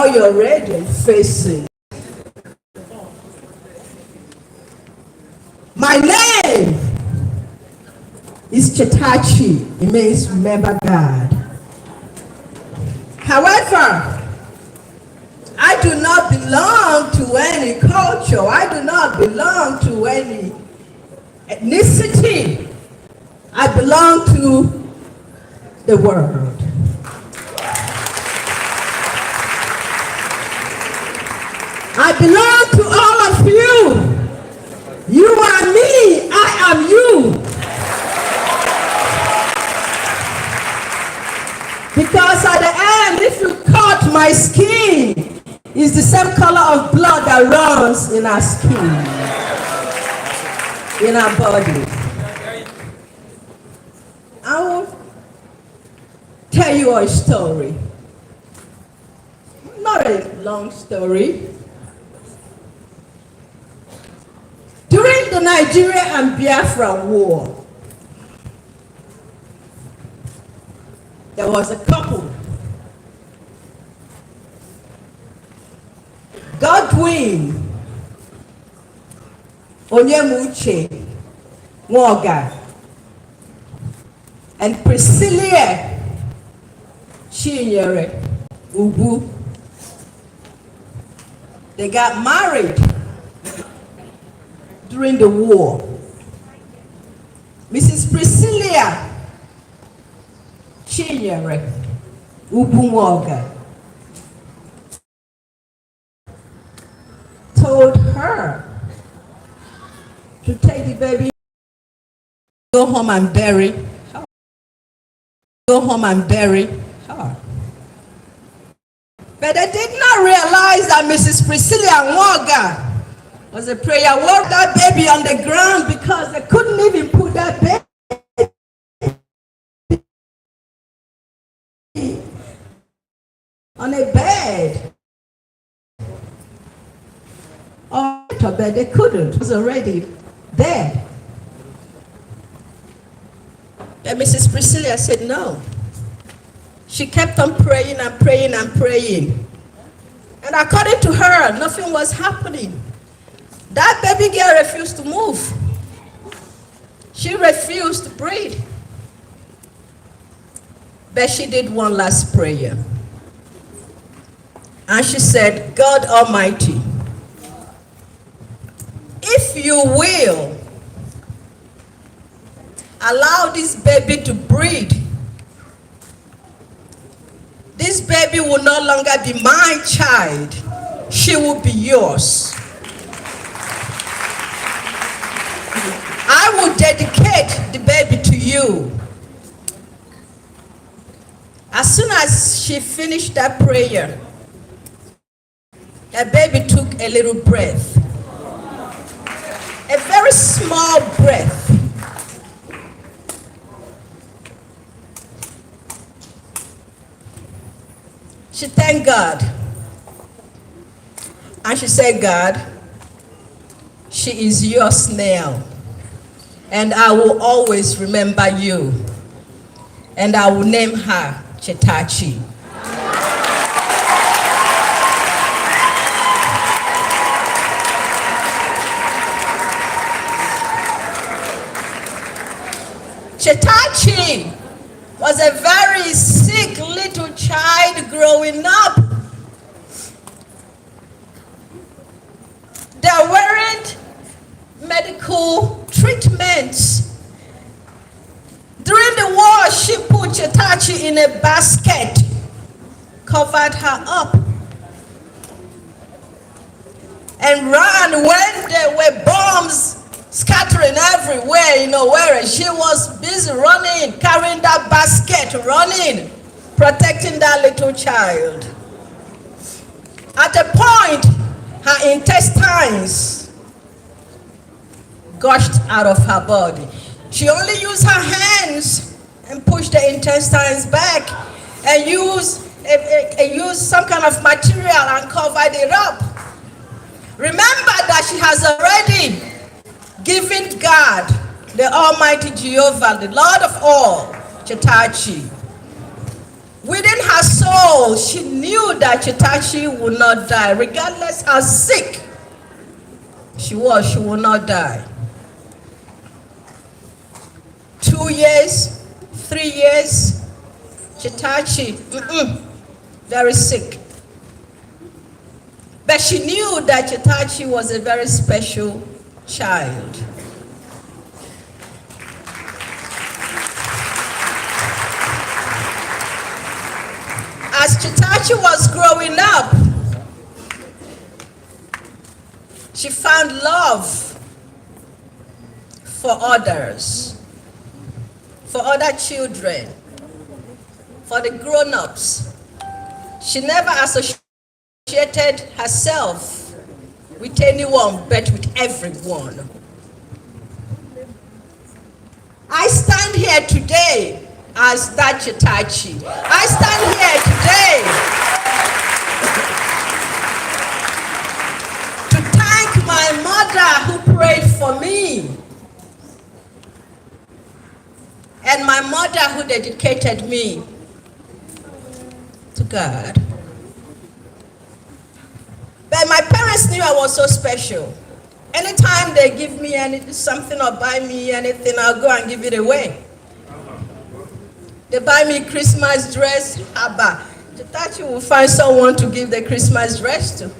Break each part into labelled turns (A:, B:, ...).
A: all you're already facing. My name is Chetachi. It means remember God. However, I do not belong to any culture. I do not belong to any ethnicity. I belong to the world. I belong to all of you. You are me, I am you. Because at the end, if you cut my skin, it's the same color of blood that runs in our skin, in our body. I will tell you a story. Not a long story. During the Nigeria and Biafra war, there was a couple, Godwin Onyemuche Nwoga and Priscilla Chinyere Ubu. They got married during the war. Mrs. Priscilla Chinyere Ubu Nwoga told her to take the baby, go home and bury her. Go home and bury her. But they did not realize that Mrs. Priscilla Nwoga was a prayer warrior. That baby on the ground because they couldn't even put that baby on a bed. Or a bed, they couldn't. It was already dead. And Mrs. Priscilla said no. She kept on praying and praying and praying. And according to her, nothing was happening. That baby girl refused to move. She refused to breathe. But she did one last prayer. And she said, God Almighty, if you will allow this baby to breathe, this baby will no longer be my child. She will be yours. I will dedicate the baby to you. As soon as she finished that prayer, the baby took a little breath. A very small breath. She thanked God. And she said, God, she is yours now. And I will always remember you. And I will name her Chetachi. Chetachi was a very sick little child growing up. There weren't medical treatments. During the war, she put Chetachi in a basket, covered her up, and ran when there were bombs scattering everywhere, where she was busy running, carrying that basket, running, protecting that little child. At a point, her intestines gushed out of her body. She only used her hands and pushed the intestines back and used some kind of material and covered it up. Remember that she has already given God, the Almighty Jehovah, the Lord of all, Chetachi. Within her soul, she knew that Chitachi would not die. Regardless how sick she was, she would not die. 2 years, 3 years, Chitachi, very sick. But she knew that Chitachi was a very special child. As Chitachi was growing up, she found love for others, for other children, for the grown-ups. She never associated herself with anyone but with everyone. I stand here today as that Chitachi. I stand here today to thank my mother who prayed for me and my mother who dedicated me to God. But my parents knew I was so special. Anytime they give me something or buy me anything, I'll go and give it away. They buy me Christmas dress, Abba. Chitachi will find someone to give the Christmas dress to.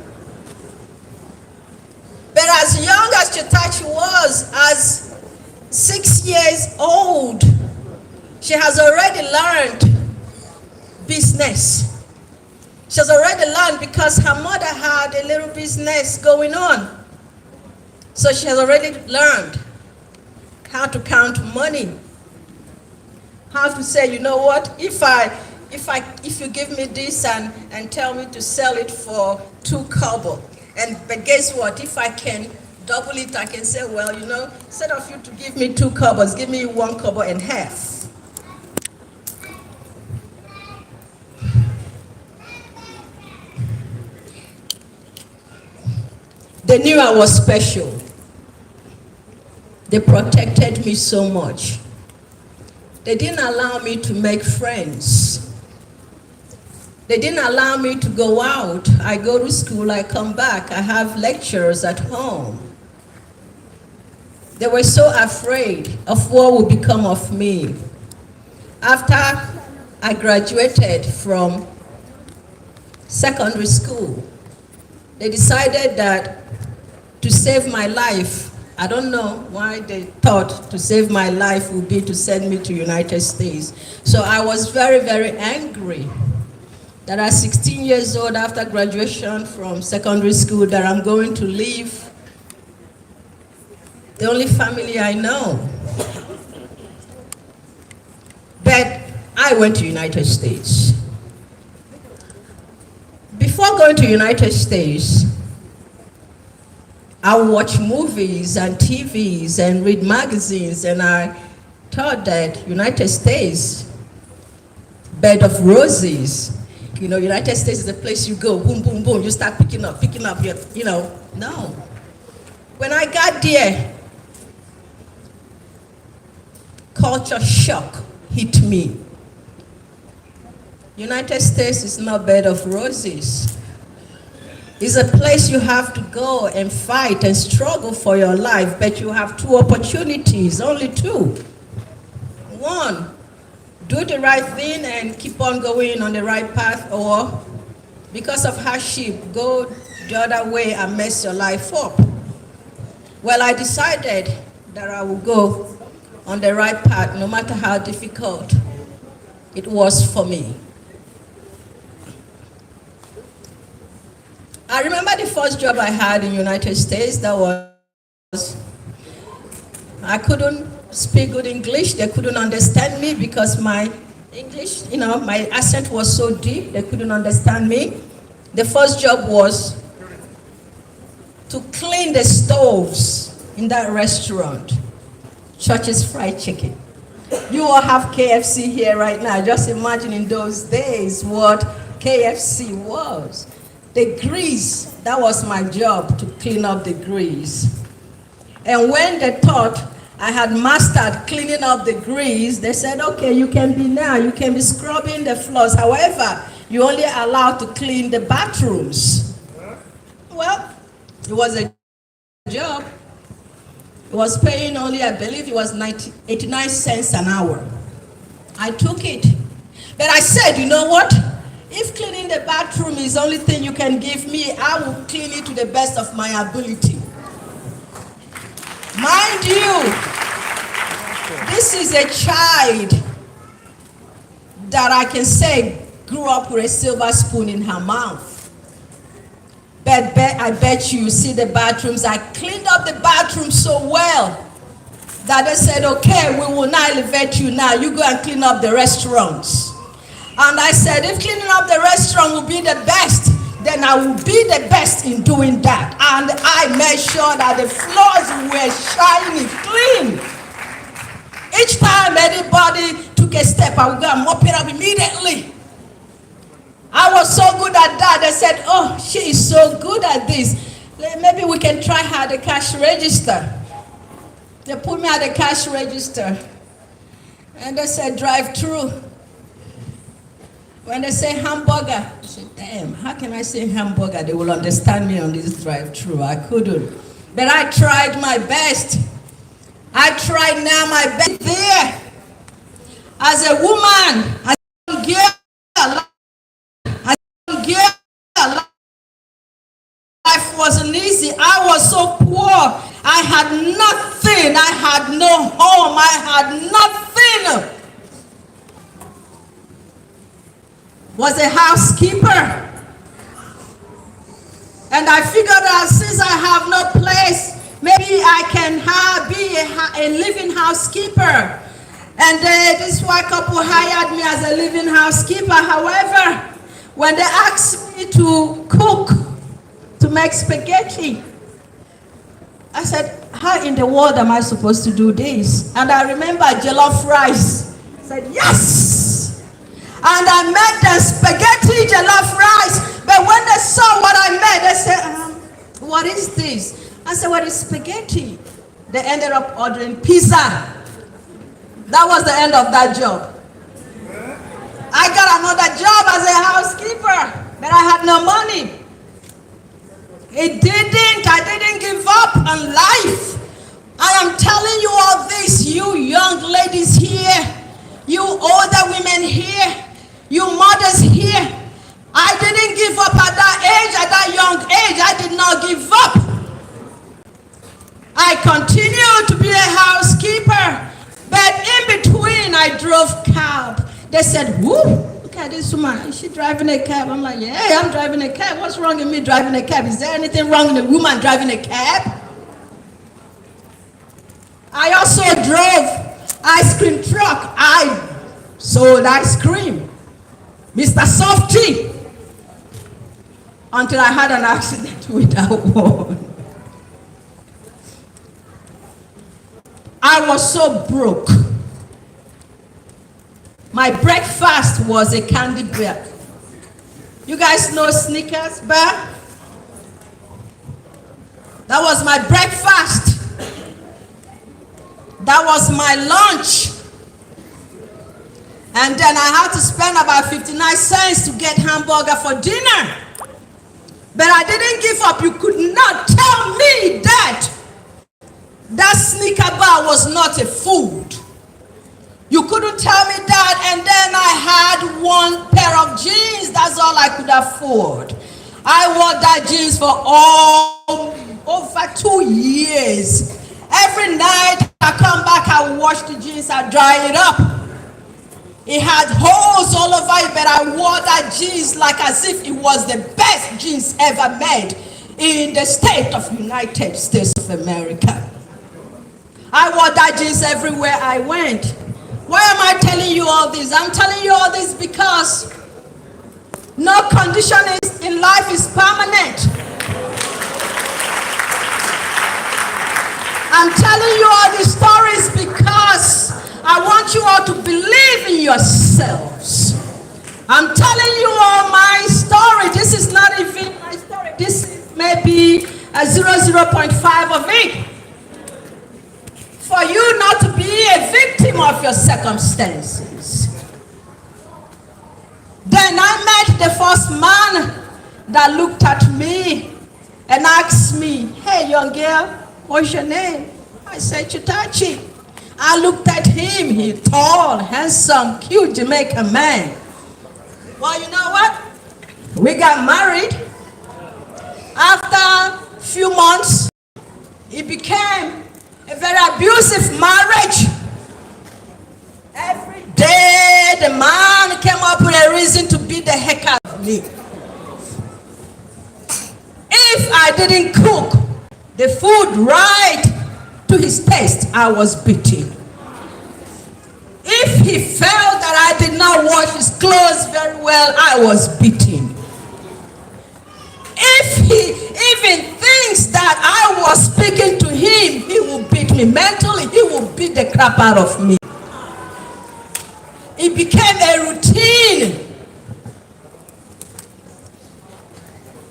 A: But as young as Chitachi was, as 6 years old, she has already learned business. She has already learned because her mother had a little business going on. So she has already learned how to count money. How to say, you know what, if you give me this and tell me to sell it for 2 kobo, but guess what, if I can double it, I can say, well, you know, instead of you to give me 2 kobos, give me 1 kobo and half. They knew I was special. They protected me so much. They didn't allow me to make friends. They didn't allow me to go out. I go to school, I come back, I have lectures at home. They were so afraid of what would become of me. After I graduated from secondary school, they decided that to save my life, I don't know why they thought to save my life would be to send me to United States. So I was very, very angry that at 16 years old after graduation from secondary school that I'm going to leave the only family I know. But I went to United States. Before going to United States, I watch movies and TVs and read magazines, and I thought that United States, bed of roses. You know, United States is the place you go, boom, boom, boom, you start picking up, you know. No. When I got there, culture shock hit me. United States is not bed of roses. It's a place you have to go and fight and struggle for your life, but you have 2 opportunities, only 2. 1, do the right thing and keep on going on the right path, or because of hardship, go the other way and mess your life up. Well, I decided that I would go on the right path, no matter how difficult it was for me. I remember the first job I had in the United States. That was, I couldn't speak good English. They couldn't understand me because my English, you know, my accent was so deep, they couldn't understand me. The first job was to clean the stoves in that restaurant, Church's Fried Chicken. You all have KFC here right now. Just imagine in those days what KFC was. The grease, that was my job, to clean up the grease. And when they thought I had mastered cleaning up the grease. They said, okay, you can be scrubbing the floors. However, you're only allowed to clean the bathrooms. Well, it was a job. It was paying only, I believe it was 89 cents an hour. I took it. But I said, you know what? If cleaning the bathroom is the only thing you can give me, I will clean it to the best of my ability. Mind you, this is a child that I can say grew up with a silver spoon in her mouth. But I bet you see the bathrooms. I cleaned up the bathroom so well that they said, okay, we will not elevate you now. You go and clean up the restaurants. And I said, if cleaning up the restaurant will be the best, then I will be the best in doing that. And I made sure that the floors were shiny, clean. Each time anybody took a step, I would go and mop it up immediately. I was so good at that. They said, oh, she is so good at this. Maybe we can try her at the cash register. They put me at the cash register. And they said, drive through. When they say hamburger, I said, damn, how can I say hamburger? They will understand me on this drive-through. I couldn't. But I tried my best. I tried now my best there. As a woman, as a girl, life wasn't easy. I was so poor. I had nothing. I had no home. I had nothing. Was a housekeeper. And I figured out since I have no place, maybe I can be a living housekeeper. And this white couple hired me as a living housekeeper. However, when they asked me to cook, to make spaghetti, I said, how in the world am I supposed to do this? And I remember jollof rice. I said, yes! And I made the spaghetti jollof rice. But when they saw what I made, they said, what is this? I said, what is spaghetti? They ended up ordering pizza. That was the end of that job. I got another job as a housekeeper, but I had no money. I didn't give up on life. I am telling you all this, you young ladies here, you older women here, you mothers here. I didn't give up at that young age. I did not give up. I continued to be a housekeeper, but in between I drove cab. They said, whoo, look at this woman. Is she driving a cab? I'm like, yeah, I'm driving a cab. What's wrong with me driving a cab? Is there anything wrong with a woman driving a cab? I also drove ice cream truck. I sold ice cream. Mr. Softy. Until I had an accident with that one. I was so broke. My breakfast was a candy bar. You guys know Snickers bar? That was my breakfast. That was my lunch. And then I had to spend about 59 cents to get hamburger for dinner. But I didn't give up. You could not tell me that Snicker bar was not a food. You couldn't tell me that. And then I had one pair of jeans. That's all I could afford. I wore that jeans for over 2 years. Every night I come back, I wash the jeans, I dry it up. It had holes all over it, but I wore that jeans like as if it was the best jeans ever made in the state of United States of America. I wore that jeans everywhere I went. Why am I telling you all this? I'm telling you all this because no condition in life is permanent. I'm telling you all these stories because I want you all to believe in yourselves. I'm telling you all my story. This is not even my story. This is maybe a 0.5 of it. for you not to be a victim of your circumstances. Then I met the first man that looked at me and asked me, "Hey, young girl, what's your name?" I said, "Chitachi." I looked at him. He tall, handsome, cute Jamaican man. Well, you know what? We got married. After a few months, it became a very abusive marriage. Every day, the man came up with a reason to beat the heck out of me. If I didn't cook the food right to his taste, I was beaten. If he felt that I did not wash his clothes very well, I was beaten. If he even thinks that I was speaking to him, he will beat me. Mentally, he will beat the crap out of me. It became a routine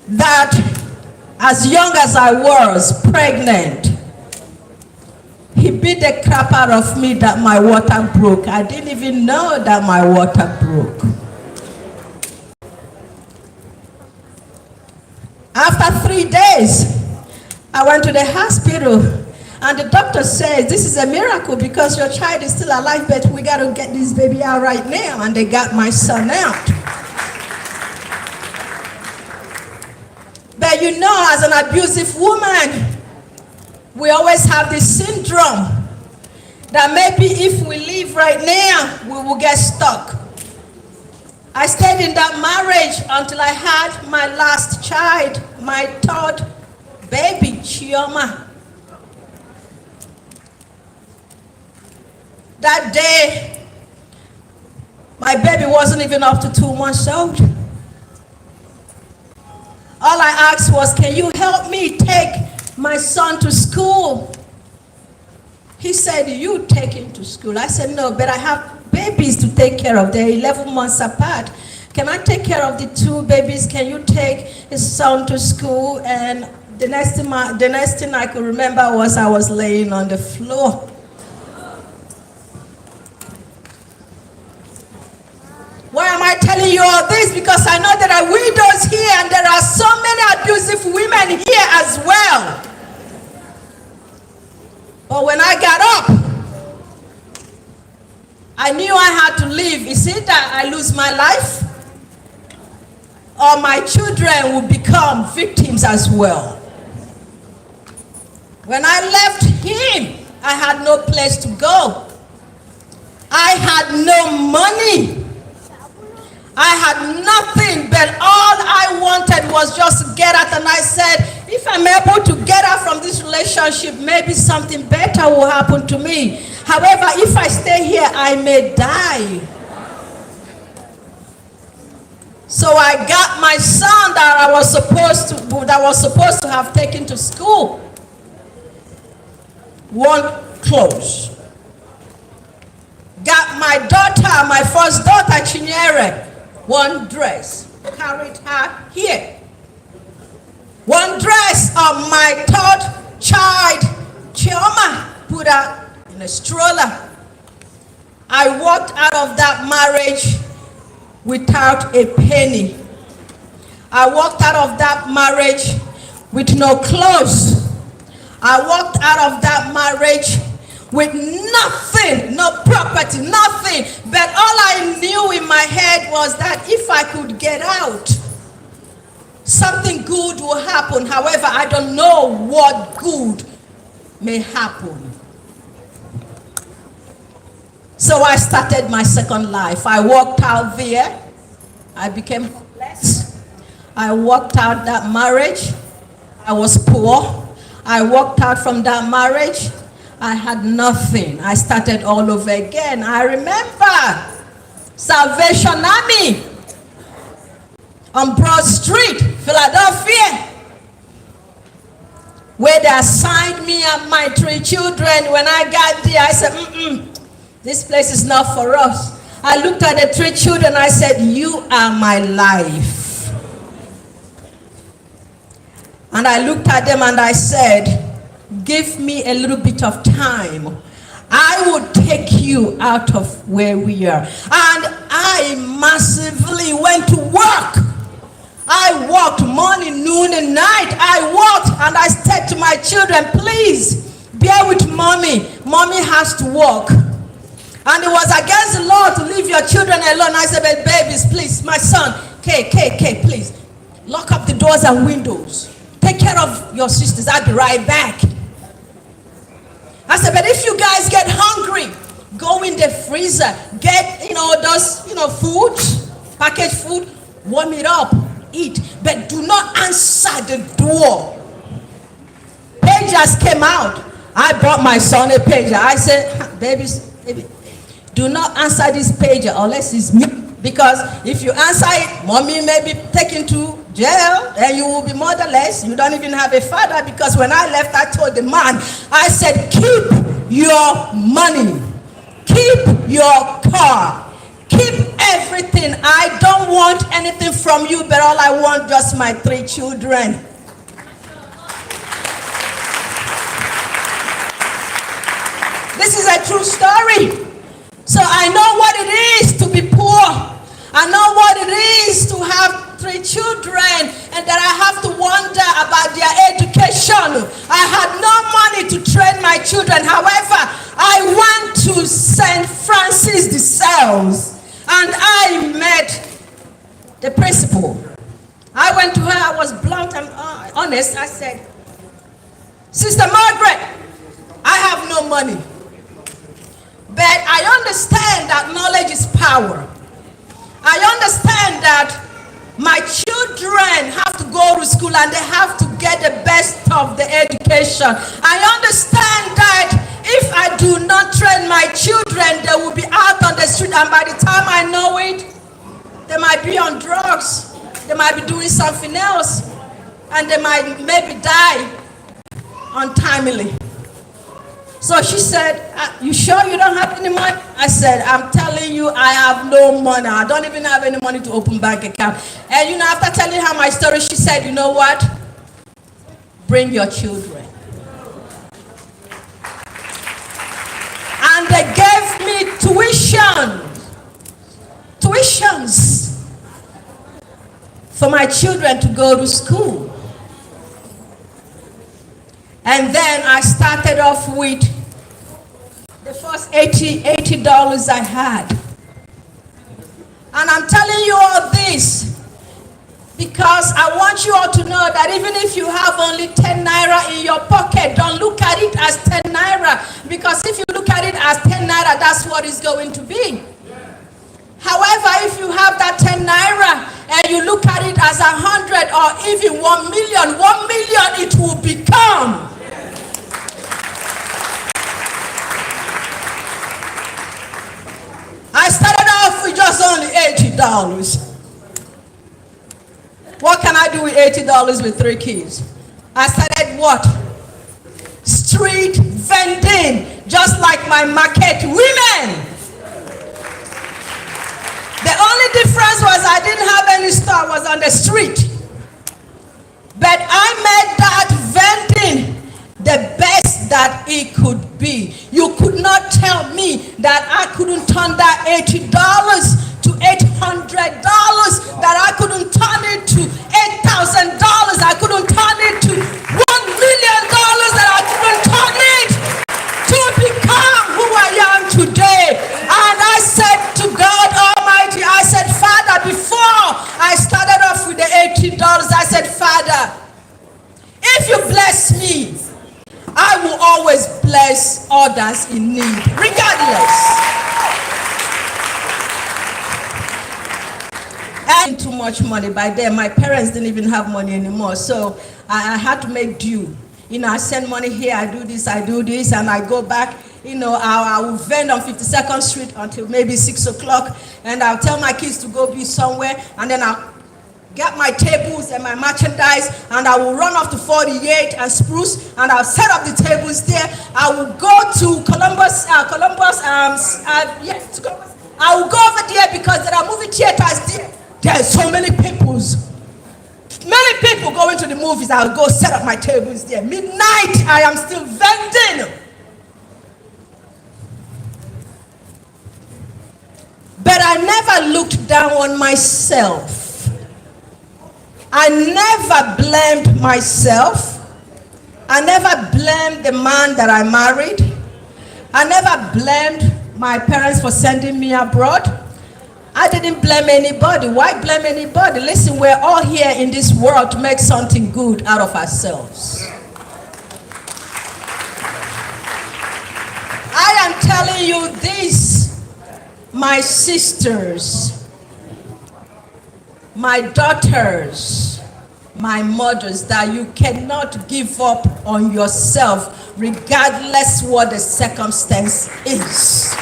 A: that as young as I was pregnant, he beat the crap out of me that my water broke. I didn't even know that my water broke. After 3 days, I went to the hospital and the doctor said, "This is a miracle because your child is still alive, but we got to get this baby out right now." And they got my son out. But you know, as an abusive woman, we always have this syndrome that maybe if we leave right now, we will get stuck. I stayed in that marriage until I had my last child, my third baby, Chioma. That day, my baby wasn't even up to 2 months old. All I asked was, "Can you help me take my son to school?" He said, "You take him to school." I said, "No, but I have babies to take care of. They're 11 months apart. Can I take care of the 2 babies? Can you take his son to school?" And the next thing I could remember was I was laying on the floor. Why am I telling you all this? Because I know there are widows here and there are so many abusive women here as well. But when I got up, I knew I had to leave. Is it that I lose my life? Or my children will become victims as well? When I left him, I had no place to go. I had no money. I had nothing, but all I wanted was just to get out. And I said, if I'm able to get out from this relationship, maybe something better will happen to me. However, if I stay here, I may die. So I got my son that I was supposed to have taken to school one clothes. Got my daughter, my first daughter, Chinyere, one dress. Carried her here. One dress of my third child, Chioma, put her in a stroller. I walked out of that marriage without a penny. I walked out of that marriage with no clothes. I walked out of that marriage with nothing, no property, nothing. But all I knew in my head was that if I could get out, something good will happen. However, I don't know what good may happen. So I started my second life. I walked out there. I became hopeless. I walked out that marriage. I was poor. I walked out from that marriage. I had nothing. I started all over again. I remember Salvation Army on Broad Street, Philadelphia, where they assigned me and my 3 children. When I got there, I said, this place is not for us. I looked at the 3 children. I said, you are my life. And I looked at them and I said, give me a little bit of time. I will take you out of where we are. And I massively went to work. I worked morning, noon, and night. I worked, and I said to my children, please, bear with mommy. Mommy has to work. And it was against the law to leave your children alone. I said, but babies, please, my son, K, please, lock up the doors and windows. Take care of your sisters. I'll be right back. I said, but if you guys get hungry, go in the freezer, get, those, food, packaged food, warm it up, eat, but do not answer the door. Pagers came out. I brought my son a pager. I said, baby, do not answer this pager unless it's me. Because if you answer it, mommy may be taken to jail and you will be motherless. You don't even have a father. Because when I left, I told the man, I said, keep your money, keep your car, keep everything. I don't want anything from you, but all I want just my 3 children. This is a true story. So I know what it is to be poor. I know what it is to have 3 children and that I have to wonder about their education. I had no money to train my children. However, I went to St. Francis de Sales and I met the principal. I went to her. I was blunt and honest. I said, Sister Margaret, I have no money. But I understand that knowledge is power. I understand that my children have to go to school and they have to get the best of the education. I understand that if I do not train my children, they will be out on the street, and by the time I know it, they might be on drugs, they might be doing something else, and they might maybe die untimely. So she said, you sure you don't have any money? I said, I'm telling you, I have no money. I don't even have any money to open bank account. And after telling her my story, she said, you know what? Bring your children. And they gave me tuitions for my children to go to school. And then I started off with the first $80 I had. And I'm telling you all this because I want you all to know that even if you have only 10 naira in your pocket, don't look at it as 10 naira. Because if you look at it as 10 naira, that's what it's going to be. However, if you have that 10 naira and you look at it as 100 or even 1 million, 1 million it will become. I started off with just only $80. What can I do with $80 with 3 kids? I started what? Street vending, just like my market women. The only difference was I didn't have any store, was on the street. But I made that vending the best that it could be. You could not tell me that I couldn't turn that $80 to $800, that I couldn't turn it to $8,000, I couldn't turn it to $1 million, that I couldn't turn it to become who I am today. And I said to God Almighty, I said, Father, before I started off with the $80, I said, Father, if you bless me, I will always bless others in need, regardless. And too much money. By then, my parents didn't even have money anymore, so I had to make do. I send money here, I do this, and I go back. I will vend on 52nd Street until maybe 6 o'clock, and I'll tell my kids to go be somewhere, and then I'll get my tables and my merchandise, and I will run off to 48 and Spruce, and I'll set up the tables there. I will go to Columbus, yes, Columbus. I will go over there because there are movie theaters there. There are so many people. Many people going to the movies. I'll go set up my tables there. Midnight, I am still vending. But I never looked down on myself. I never blamed myself. I never blamed the man that I married. I never blamed my parents for sending me abroad. I didn't blame anybody. Why blame anybody? Listen, we're all here in this world to make something good out of ourselves. I am telling you this, my sisters, my daughters, my mothers, that you cannot give up on yourself regardless what the circumstance is.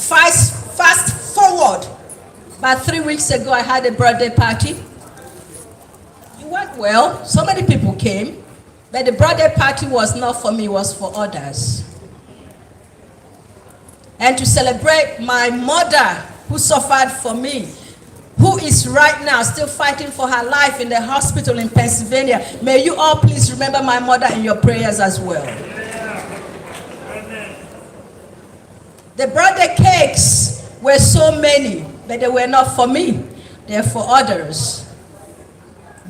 A: Fast forward, about 3 weeks ago, I had a birthday party. It went well. So many people came, but the birthday party was not for me, it was for others. And to celebrate my mother who suffered for me, who is right now still fighting for her life in the hospital in Pennsylvania. May you all please remember my mother in your prayers as well. The birthday cakes were so many, but they were not for me. They're for others.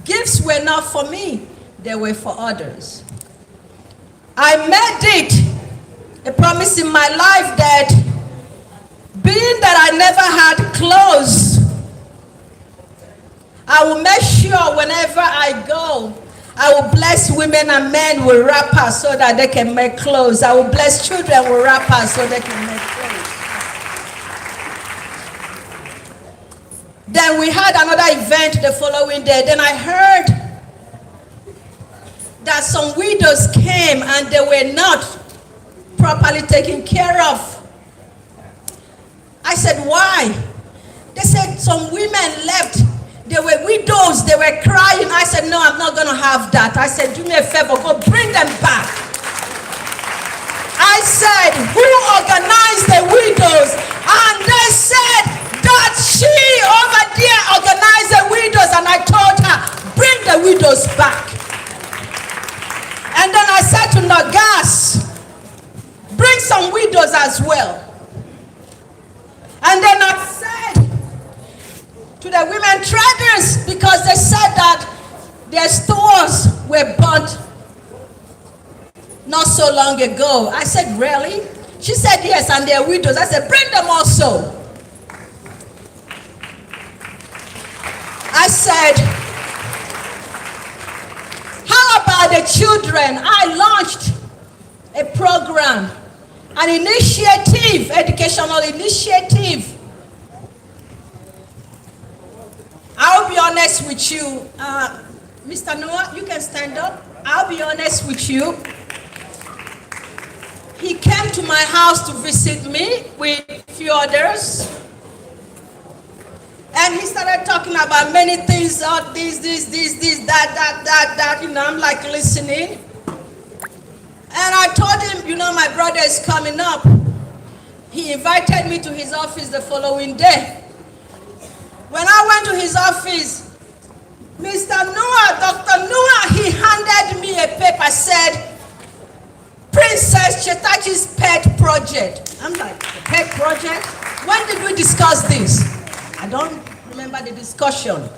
A: Gifts were not for me. They were for others. I made it a promise in my life that being that I never had clothes, I will make sure whenever I go, I will bless women and men with wrappers so that they can make clothes. I will bless children with wrappers so they can make clothes. Then we had another event the following day. Then I heard that some widows came and they were not properly taken care of. I said, why? They said some women left. They were widows. They were crying. I said, no, I'm not going to have that. I said, do me a favor. Go bring them back. I said, who organized the widows? And they said that she over there organized the widows. And I told her, bring the widows back. And then I said to Nagas, bring some widows as well. And then I said to the women traders, because they said that their stores were burnt not so long ago. I said, really? She said, yes, and they're widows. I said, bring them also. I said, how about the children? I launched a program, an initiative, educational initiative. I'll be honest with you. Mr. Noah, you can stand up. I'll be honest with you. He came to my house to visit me with a few others. And he started talking about many things, this, that. You know, I'm like listening. And I told him, my brother is coming up. He invited me to his office the following day. When I went to his office, Mr. Noah, Dr. Noah, he handed me a paper, said, Princess Chetachi's pet project. I'm like, a pet project? When did we discuss this? I don't remember the discussion.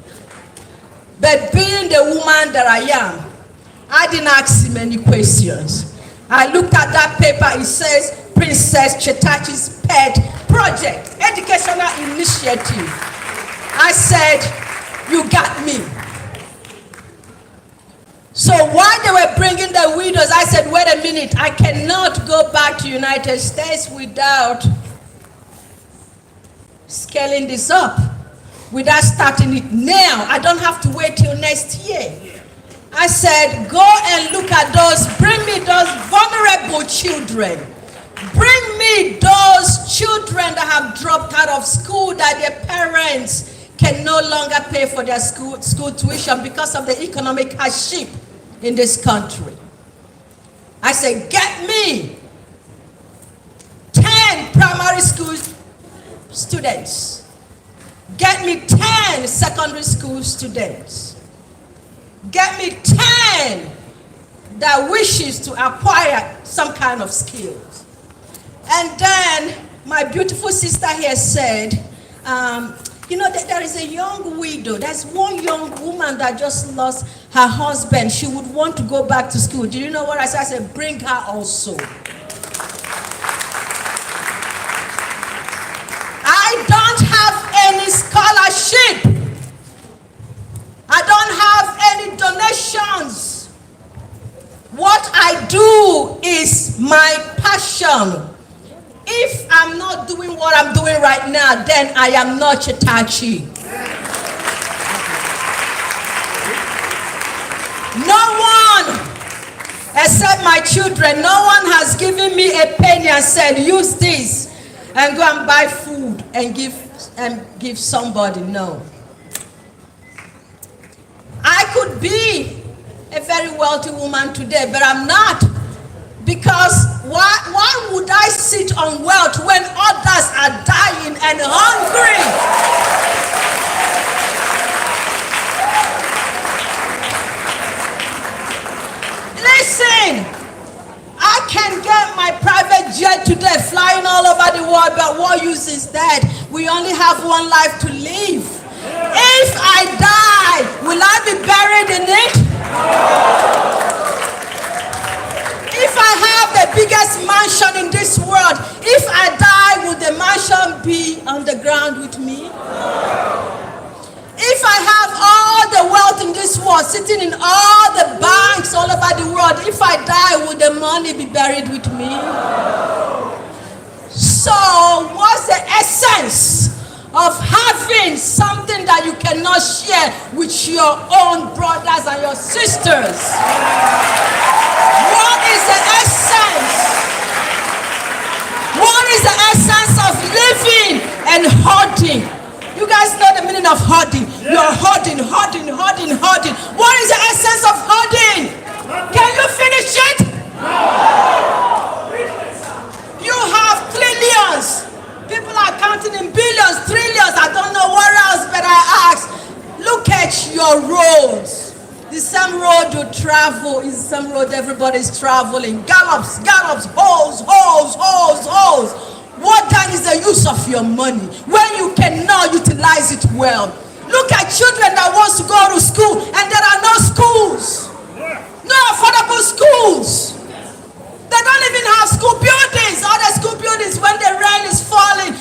A: But being the woman that I am, I didn't ask him any questions. I looked at that paper, it says, Princess Chetachi's pet project, educational initiative. I said, you got me. So while they were bringing the widows, I said, wait a minute, I cannot go back to United States without scaling this up, without starting it now. I don't have to wait till next year. I said, go and look at those, bring me those vulnerable children. Bring me those children that have dropped out of school, that their parents can no longer pay for their school tuition because of the economic hardship in this country. I said, get me 10 primary school students. Get me 10 secondary school students. Get me 10 that wishes to acquire some kind of skills. And then my beautiful sister here said, there is a young widow. There's one young woman that just lost her husband. She would want to go back to school. Do you know what I said? I said, bring her also. I don't have any scholarship. I don't have any donations. What I do is my passion. If I'm not doing what I'm doing right now, then I am not Chetachi. No one, except my children, no one has given me a penny and said, use this and go and buy food and give somebody. No. I could be a very wealthy woman today, but I'm not. Because why would I sit on wealth when others are dying and hungry? Listen, I can get my private jet today flying all over the world, but what use is that? We only have one life to live. If I die, will I be buried in it? If I have the biggest mansion in this world, if I die, will the mansion be on the ground with me? If I have all the wealth in this world sitting in all the banks all over the world, if I die, will the money be buried with me? So, what's the essence of having something that you cannot share with your own brothers and your sisters? What is the essence? What is the essence of living and hoarding? You guys know the meaning of hoarding. You're hoarding. What is the essence of hoarding? Can you finish it? You have trillions. People are counting in billions, trillions. I don't know what else, but I ask, look at your roads. The same road you travel is the same road everybody's traveling. Gallops, holes. What then is the use of your money when you cannot utilize it well? Look at children that wants to go to school and there are no schools. No affordable schools. They don't even have school buildings. All the school buildings, when the rain is falling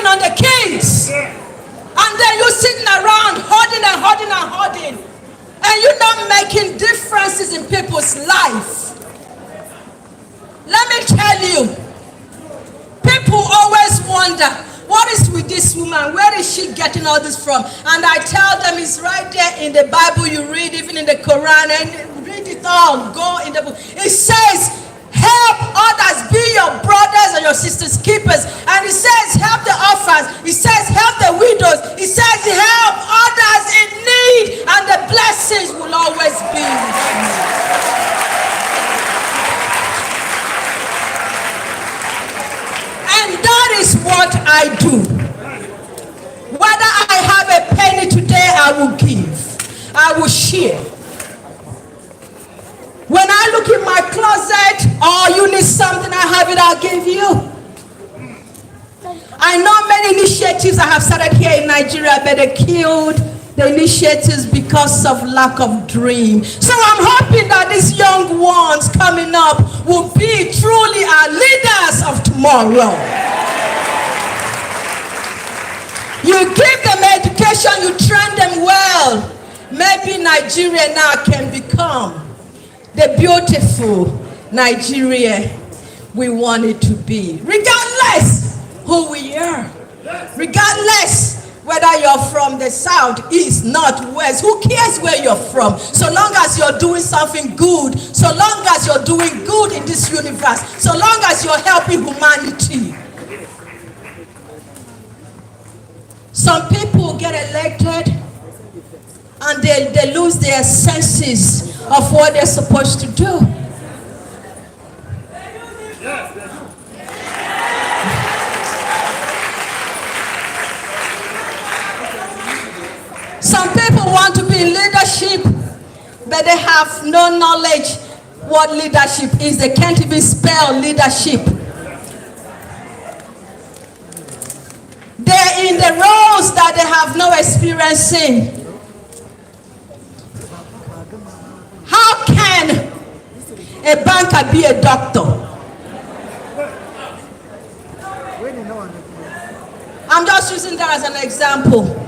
A: on the kids. And then you're sitting around hoarding. And you're not making differences in people's life. Let me tell you, people always wonder, what is with this woman? Where is she getting all this from? And I tell them it's right there in the Bible you read, even in the Quran, and read it all. Go in the book. It says, help others, be your brothers and your sisters' keepers. And it says, help the orphans. It says, help the widows. It says, help others in need. And the blessings will always be with you. And that is what I do. Whether I have a penny today, I will give. I will share. When I look in my closet, oh, you need something, I have it, I'll give you. I know many initiatives I have started here in Nigeria, but they killed the initiatives because of lack of dream. So I'm hoping that these young ones coming up will be truly our leaders of tomorrow. You give them education, you train them well. Maybe Nigeria now can become the beautiful Nigeria we want it to be. Regardless who we are. Regardless whether you're from the south, east, north, west. Who cares where you're from? So long as you're doing something good. So long as you're doing good in this universe. So long as you're helping humanity. Some people get elected and they lose their senses of what they're supposed to do. Some people want to be in leadership, but they have no knowledge what leadership is. They can't even spell leadership. in the roles that they have no experience in. How can a banker be a doctor? I'm just using that as an example.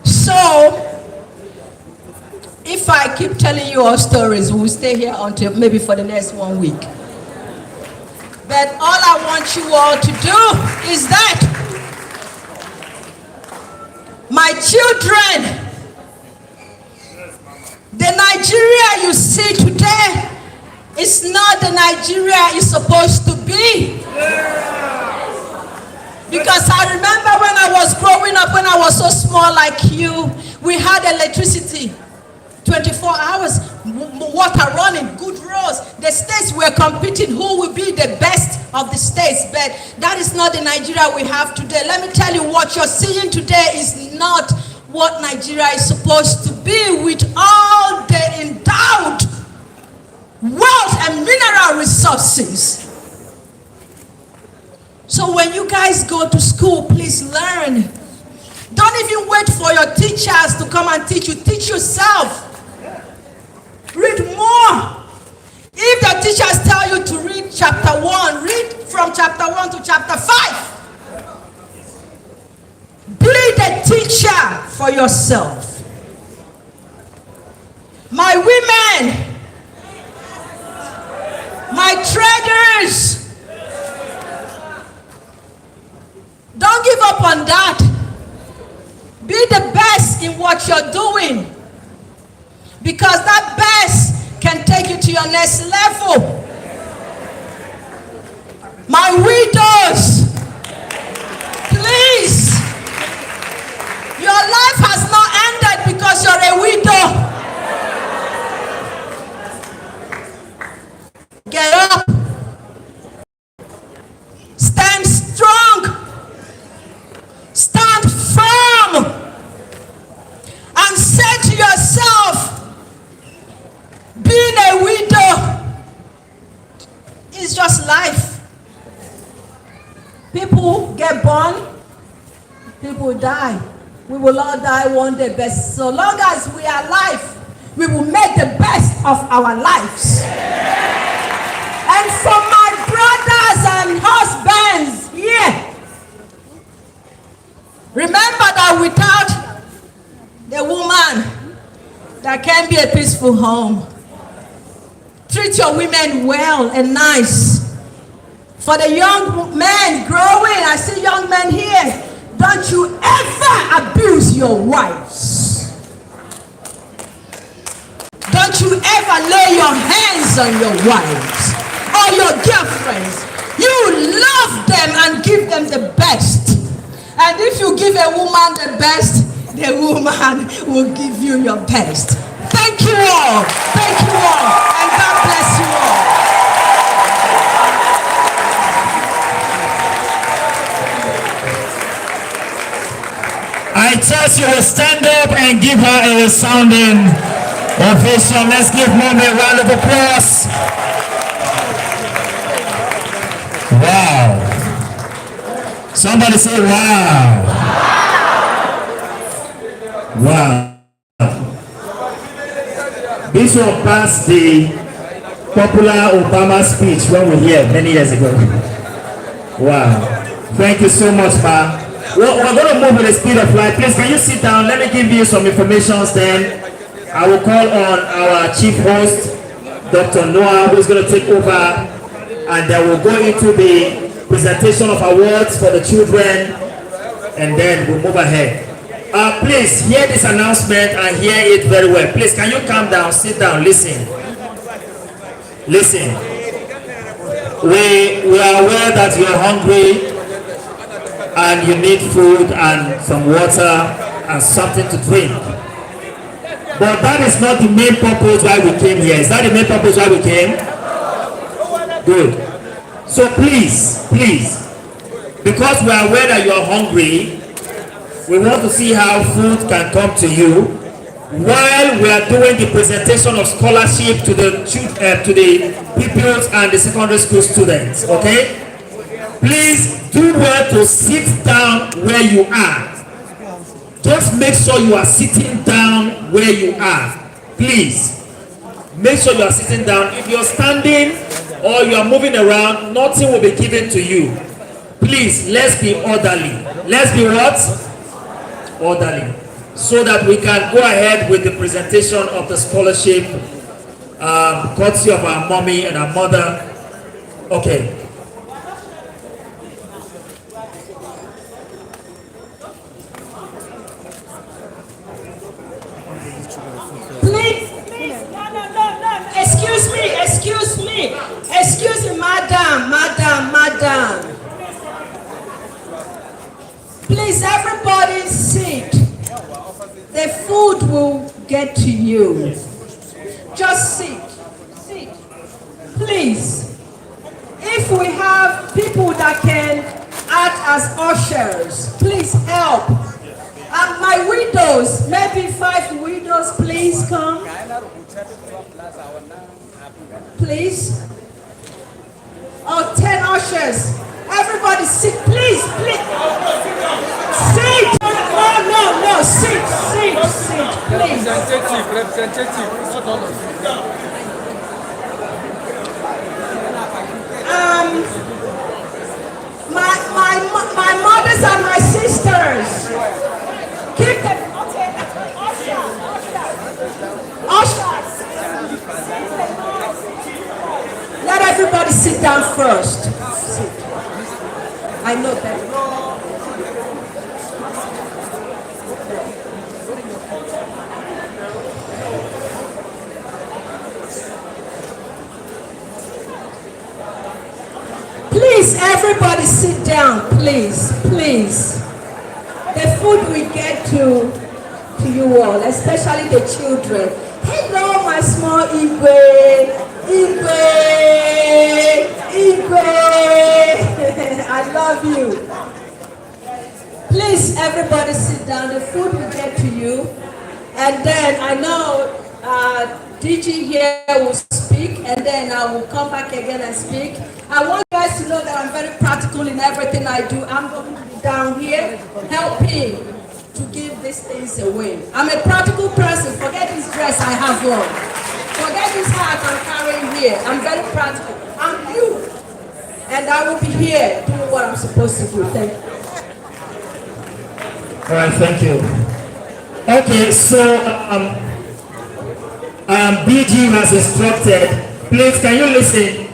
A: So, if I keep telling you all stories, we'll stay here until maybe for the next 1 week. But all I want you all to do is that my children, the Nigeria you see today is not the Nigeria it's supposed to be. Because I remember when I was growing up, when I was so small like you, we had electricity 24 hours, water running, good roads. The states were competing who will be the best of the states, but that is not the Nigeria we have today. Let me tell you, what you're seeing today is not what Nigeria is supposed to be, with all the endowed wealth and mineral resources. So when you guys go to school, please learn. Don't even wait for your teachers to come and teach you. Teach yourself. Read more. If the teachers tell you to read chapter 1, read from chapter 1 to chapter 5. Be the teacher for yourself. My women, my traders, don't give up on that. Be the best in what you're doing, because that best can take you to your next level. My widows, please, your life has not ended because you're a widow. Get up. Stand strong. Stand firm. And say to yourself, being a widow is just life. People get born, people die. We will all die one day, but so long as we are alive, we will make the best of our lives. And for my brothers and husbands here, remember that without the woman, there can be a peaceful home. Treat your women well and nice. For the young men growing, I see young men here, don't you ever abuse your wives. Don't you ever lay your hands on your wives or your girlfriends. You love them and give them the best. And if you give a woman the best, the woman will give you your best. Thank you all. Thank you all. And God bless you all.
B: I trust you will stand up and give her a resounding ovation. Let's give Mommy a round of applause. Wow. Somebody say wow. Wow. Bishop passed the popular Obama speech when we were here many years ago. Wow. Thank you so much, Ma. Well, we're going to move with the speed of light. Please, can you sit down? Let me give you some information. Then I will call on our chief host, Dr. Noah, who is going to take over, and then we'll go into the presentation of awards for the children, and then we'll move ahead. Please hear this announcement and hear it very well. Please, can you calm down, sit down, listen. Listen. We are aware that you are hungry and you need food and some water and something to drink. But that is not the main purpose why we came here. Is that the main purpose why we came? Good. So please, because we are aware that you are hungry, we want to see how food can come to you while we are doing the presentation of scholarship to the pupils and the secondary school students. Okay, please do well to sit down where you are. Just make sure you are sitting down where you are. Please make sure you are sitting down. If you're standing or you are moving around, nothing will be given to you. Please, let's be orderly. Let's be what? Orderly. So that we can go ahead with the presentation of the scholarship, courtesy of our mommy and our mother. Okay.
A: Excuse me, madam. Please, everybody sit. The food will get to you. Just sit. Please. If we have people that can act as ushers, please help. And my widows, maybe 5 widows, please come. Please. Or 10 ushers. Everybody sit, please. Sit. No, sit, please.
C: Representative.
A: My mothers and my sisters. Keep them. Ushers. Let everybody sit down first. Sit. I know that. Please, everybody sit down, please. The food we get to you all, especially the children. Hello, my small Igwe. I love you. Please, everybody sit down. The food will get to you. And then I know DG here will speak, and then I will come back again and speak. I want you guys to know that I'm very practical in everything I do. I'm going to be down here helping to give these things away. I'm a practical person. Forget this dress I have on. Forget this hat I'm carrying here. I'm very practical. I'm you. And I will be here doing what I'm supposed to do. Thank you.
B: All right, thank you. Okay, so BG has instructed. Please, can you listen?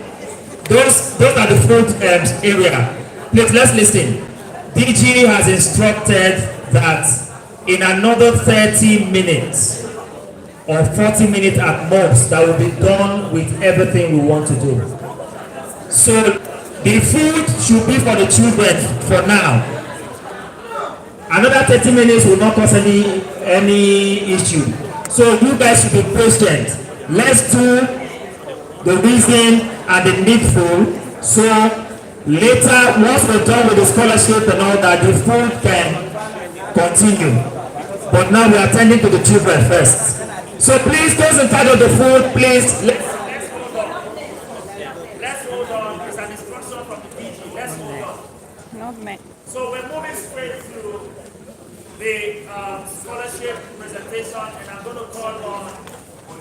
B: Those are the food area. Please, let's listen. DG has instructed that in another 30 minutes or 40 minutes at most, that will be done with everything we want to do. So the food should be for the children for now. Another 30 minutes will not cause any issue. So you guys should be patient. Let's do the reason and the needful. So later, once we're done with the scholarship and all that, the food can continue. But now we are attending to the children first. So please, those in charge of the food, please. Let's hold on. Let's hold on. It's an instruction from the DG. Let's hold on.
C: Not me.
B: So we're moving straight to the scholarship presentation, and I'm going to call on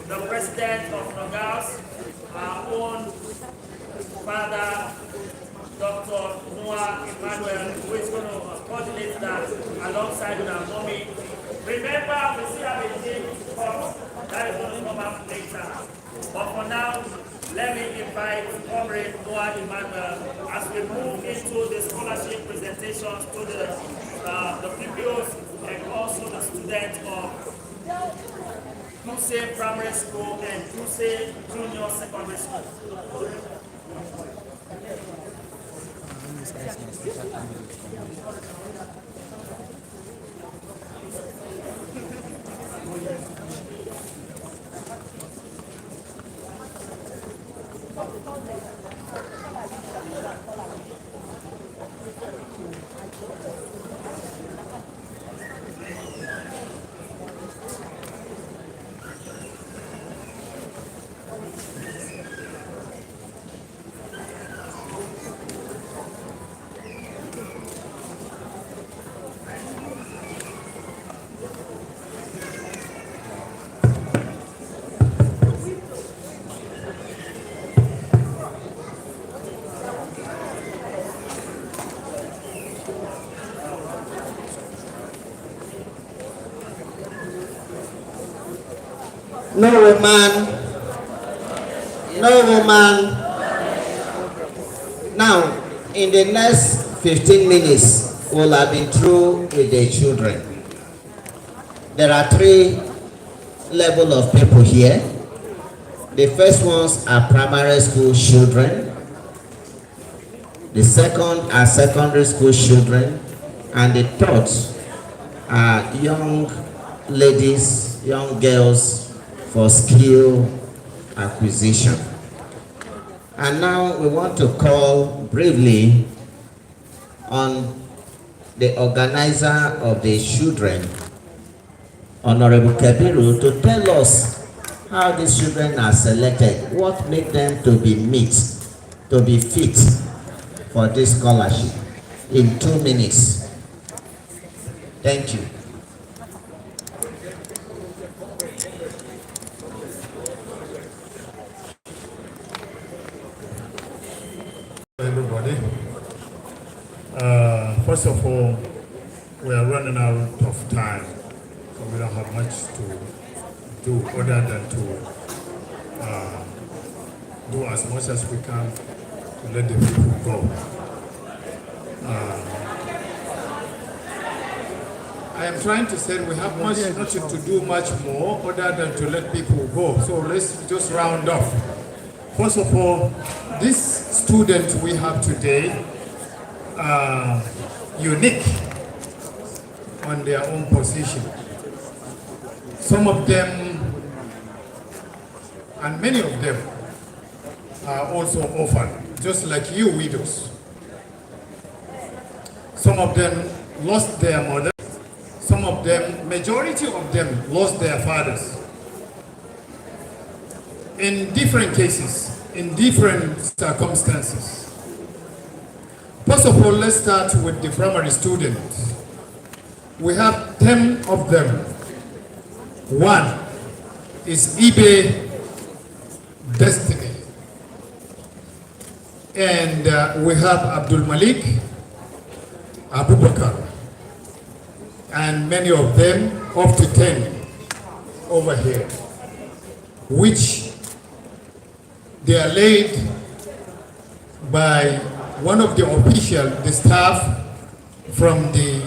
B: the president of Nogals, our own father, Dr. Noah Emmanuel, who is going to coordinate that alongside with our mommy. Remember, we still have a team that is going to come up later. But for now, let me invite Comrade Noah Emmanuel as we move into the scholarship presentations to the pupils and also the students of Duse Primary School and Duse Junior Secondary School.
D: no woman, no woman. Now, in the next 15 minutes, we'll have been through with the children. There are 3 levels of people here. The first ones are primary school children. The second are secondary school children. And the third are young ladies, young girls for skill acquisition. And now we want to call briefly on the organizer of the children, Honorable Kebiru, to tell us how these children are selected, what makes them to be fit for this scholarship in 2 minutes. Thank you.
E: Everybody. First of all, we are running out of time, so we don't have much to do other than to do as much as we can to let the people go. I am trying to say we have nothing to do much more other than to let people go. So let's just round off. First of all, this student we have today are unique on their own position. Some of them, and many of them, are also orphaned, just like you widows. Some of them lost their mother. Some of them, majority of them, lost their fathers. In different cases, in different circumstances. First of all, let's start with the primary students. We have 10 of them. One is Ibe Destiny. And we have Abdul Malik, Abubakar, and many of them, up to 10 over here, which they are laid by one of the officials, the staff from the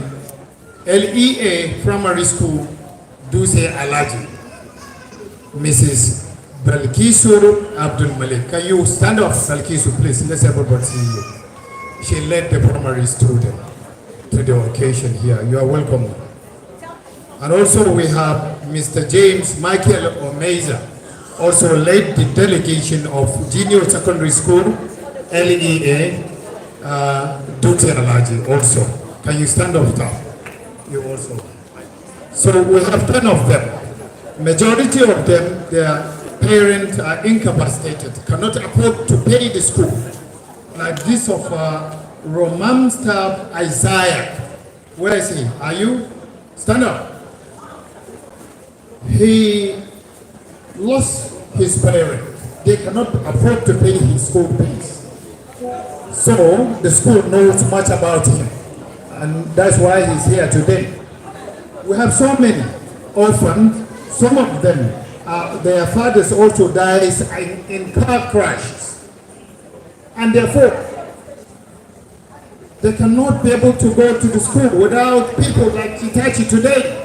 E: LEA Primary School, Duse Alaji, Mrs. Balkisur Abdul Malik. Can you stand up, Balkisur, please? Let's everybody see you. She led the primary student to the occasion here. You are welcome. And also we have Mr. James Michael Omeza, also led the delegation of Junior Secondary School, LEA, Dute Alaji also. Can you stand up top? You also. So we have 10 of them. Majority of them, their parents are incapacitated, cannot afford to pay the school. Like this of Romam Stab Isaiah. Where is he? Are you? Stand up. He lost his parents. They cannot afford to pay his school fees. So the school knows much about him. And that's why he's here today. We have so many orphans. Some of them, their fathers also dies in car crashes. And therefore, they cannot be able to go to the school without people like Itachi today.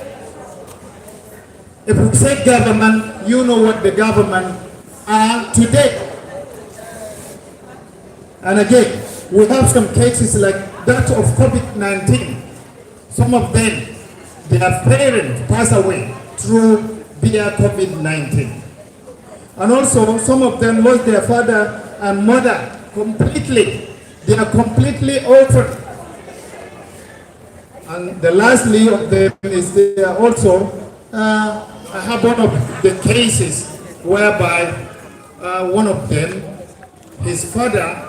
E: If we say government, you know what the government are today. And again, we have some cases like that of COVID-19. Some of them, their parents pass away through via COVID-19. And also, some of them lost their father and mother completely. They are completely orphaned. And the lastly of them is they are also, I have one of the cases whereby one of them, his father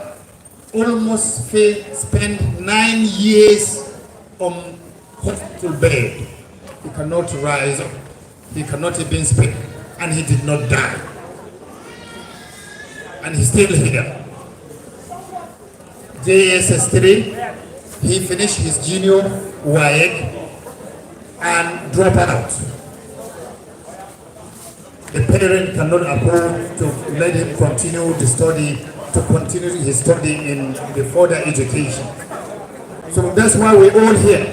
E: almost spent 9 years on hospital bed. He cannot rise up. He cannot even speak. And he did not die. And he's still here. JSS 3, he finished his junior WAEC and dropped out. the parent cannot afford to let him continue his study in the further education. So that's why we're all here.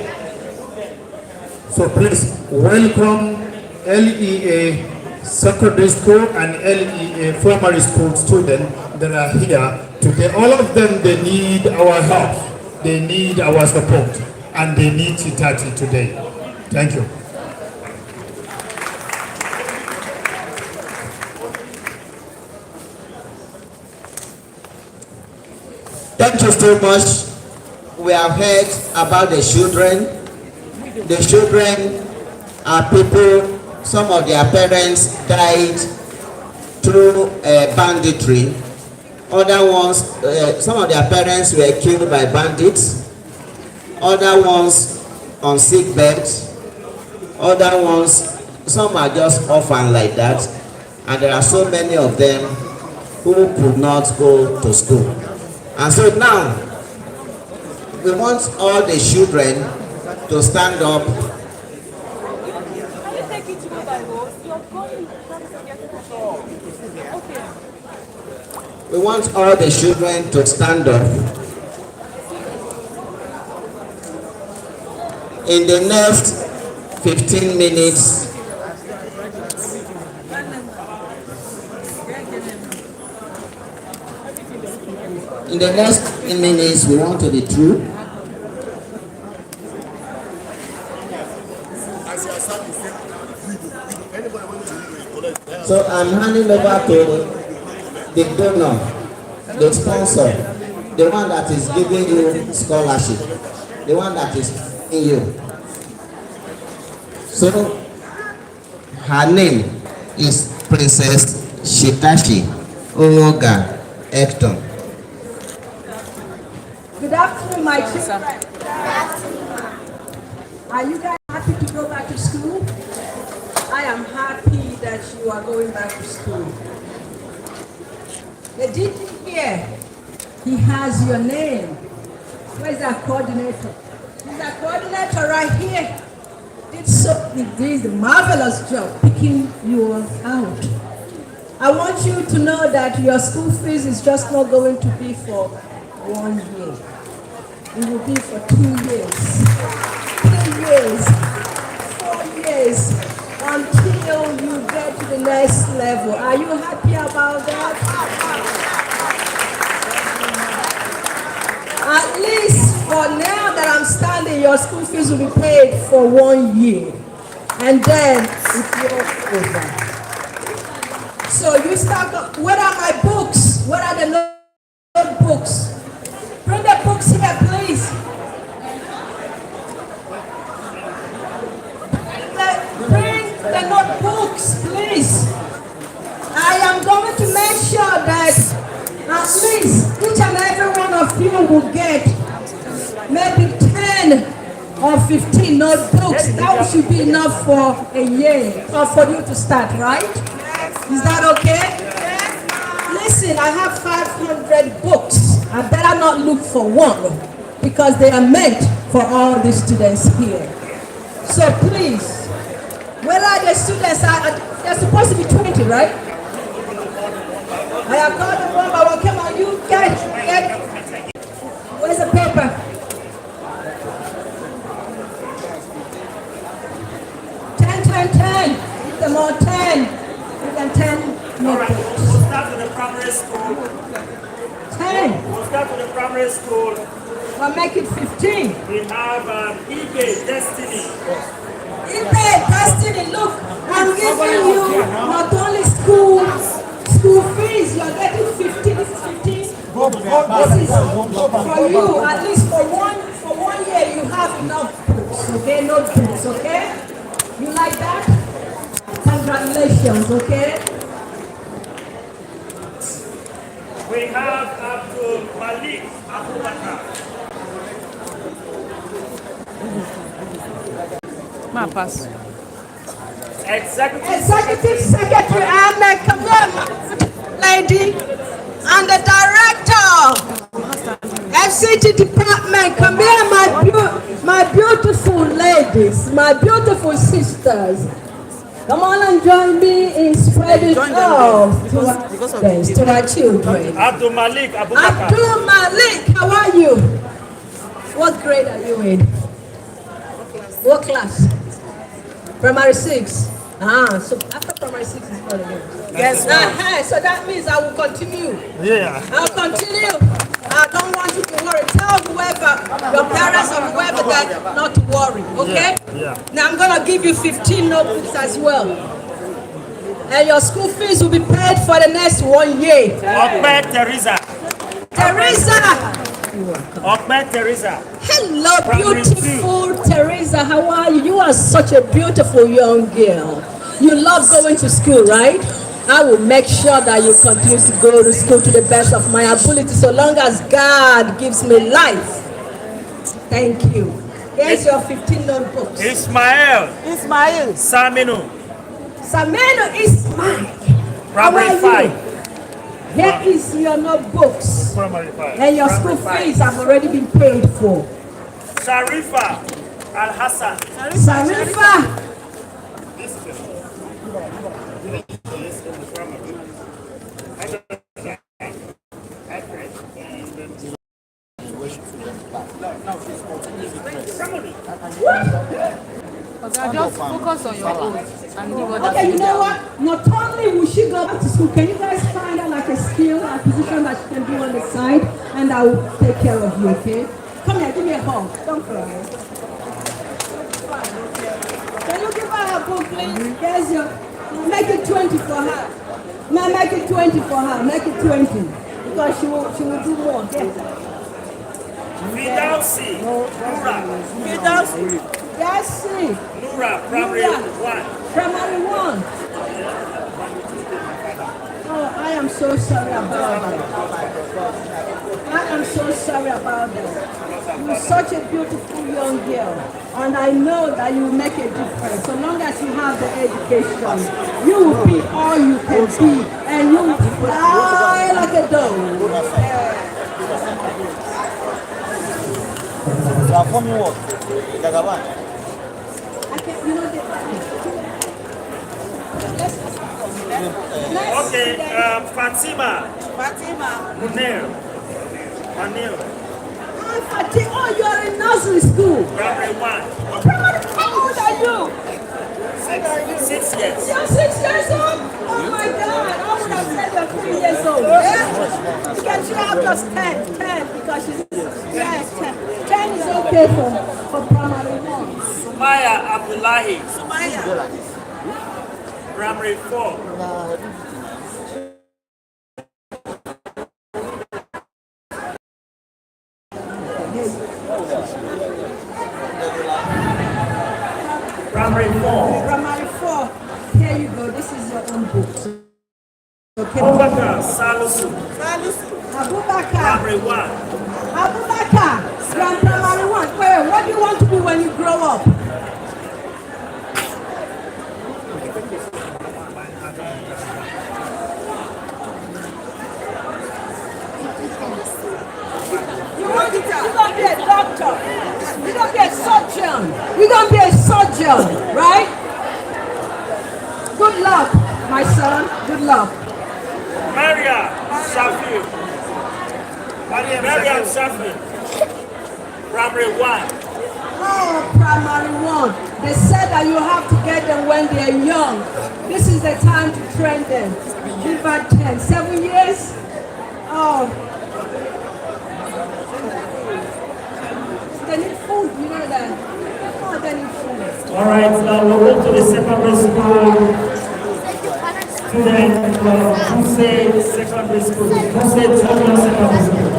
E: So please welcome LEA secondary school and LEA primary school students that are here today. All of them, they need our help, they need our support, and they need Chitachi today. Thank you.
D: Thank you so much. We have heard about the children. The children are people, some of their parents died through banditry. Other ones, some of their parents were killed by bandits. Other ones on sick beds. Other ones, some are just orphaned like that. And there are so many of them who could not go to school. And so now, we want all the children to stand up. We want all the children to stand up. In the next 15 minutes, we want to be through. So I'm handing over to the donor, the sponsor, the one that is giving you scholarship, the one that is in you. So her name is Princess Chitachi Owoga Ekton.
A: Good afternoon, my children. Are you guys happy to go back to school? I am happy that you are going back to school. The DG here, he has your name. Where's our coordinator? He's our coordinator right here. He did a marvelous job picking you out. I want you to know that your school fees is just not going to be for 1 year. It will be for 2 years, 3 years, 4 years, until you get to the next level. Are you happy about that? At least for now that I'm standing, your school fees will be paid for 1 year. And then it will over. So you start, where are my books? Where are the notebooks? Bring the books here, please. Bring the notebooks, please. I am going to make sure that at least each and every one of you will get maybe 10 or 15 notebooks. That should be enough for a year or for you to start, right? Is that okay? Listen, I have 500 books. I better not look for one because they are meant for all the students here. So please, where are the students? They're supposed to be 20, right? I have got the one by one. Come on, you guys. Where's the paper? Ten. Give them all 10. Give them 10 notebooks.
B: We'll start with the primary school.
A: 10.
B: We'll start with the primary school.
A: We'll make it 15.
B: We have eBay Destiny.
A: eBay Destiny, look, I'm giving you not only school fees, you're getting 15. This is for you, at least for one year, you have enough books, okay? Notebooks, okay? You like that? Congratulations, okay?
B: We have Abdul Malik Abubakar.
C: Mapas.
A: Executive Secretary Ahmed Kamel, lady, and the Director, FCT Department. Come here, my beautiful ladies, my beautiful sisters. Come on and join me in spreading love to our children.
B: Abdul Malik Abubakar.
A: Abdul Malik, how are you? What grade are you in? What class? Primary 6. So after primary 6 is what again?
C: Yes,
A: So that means I will continue.
B: Yeah.
A: I'll continue. I don't want you to worry. Tell whoever, your parents or whoever that not to worry, okay?
B: Yeah.
A: Now I'm going to give you 15 notebooks as well. And your school fees will be paid for the next 1 year.
B: Okpe Teresa.
A: Teresa!
B: Okpe Teresa.
A: Hello,
B: Primary
A: beautiful Teresa. How are you? You are such a beautiful young girl. You love going to school, right? I will make sure that you continue to go to school to the best of my ability so long as God gives me life. Thank you. Here's your 15 notebooks.
B: Ismail Saminu.
A: Sameno Ismail.
B: Primary 5.
A: Here is your notebooks.
B: Primary 5.
A: And your school fees have already been paid for.
B: Sharifa Al Hassan.
A: Sarifa.
C: Just focus on your own and leave others
A: Okay, you
C: to
A: know
C: their
A: what? Not only will she go back to school, can you guys find her like a skill, a position that she can do on the side, and I will take care of you, okay? Come here, give me a hug. Don't cry. Can you give her a book, please? Here's your. Make it 20 for her. No, make it 20 for her. Make it 20. Because she will do more. Get her.
B: Fidausi Nura.
A: Yes, see.
B: Nura, Primary 1.
A: Primary 1. Oh, I am so sorry about that. I am so sorry about that. You're such a beautiful young girl. And I know that you will make a difference. So long as you have the education, you will be all you can be. And you will fly like a dove.
F: Transforming what? Jagaban.
A: I can't, you know,
B: Okay, Fatima Munir.
A: Oh, you are in nursery school.
B: Primary 1.
A: How old are you?
B: 6 years.
A: You're 6 years old? Oh my God, I would have said you're 3 years old. Yeah? Because you have just 10 because she's 10. 10 is okay for primary 1.
B: Sumaya Abdullahi. Primary 4. Primary 4.
A: Primary 4. Here you go. This is your own book. Okay.
B: Abubakar Salisu.
A: Abubakar.
B: Primary 1.
A: Abubakar. You're in primary 1. Wait, what do you want to be when you grow up? You're going to be a doctor. You're going to be a surgeon. You're going to be a surgeon, right? Good luck, my son. Good luck.
B: Maria Shafi. Maryam Shafi. Primary 1.
A: Oh, primary 1. They said that you have to get them when they're young. This is the time to train them. Give her 10. 7 years? Oh. They need food, you know that. Oh, they need food.
B: All right, now we'll go to the secondary school student from Kuse Secondary School. Kuse Junior Secondary School.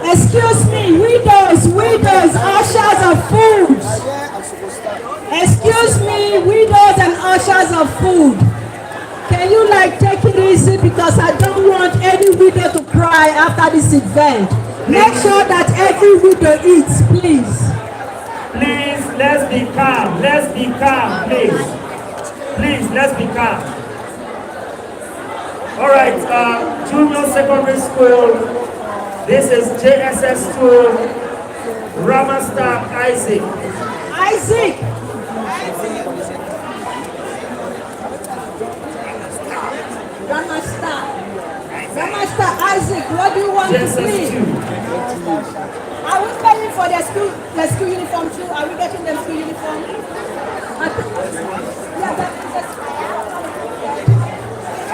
A: Excuse me, widows, ushers of food. Excuse me, widows and ushers of food. Can you take it easy because I don't want any widow to cry after this event. Make sure that every widow eats, please.
B: Please, let's be calm. Let's be calm, please. Please, let's be calm. All right, Junior Secondary School. This is JSS 2, Ramastar Isaac.
A: Isaac. Grandmaster Isaac, what do you want to
B: JSS
A: be?
B: 2.
A: Are we paying for their school uniform too? Are we getting them school uniform? Yeah,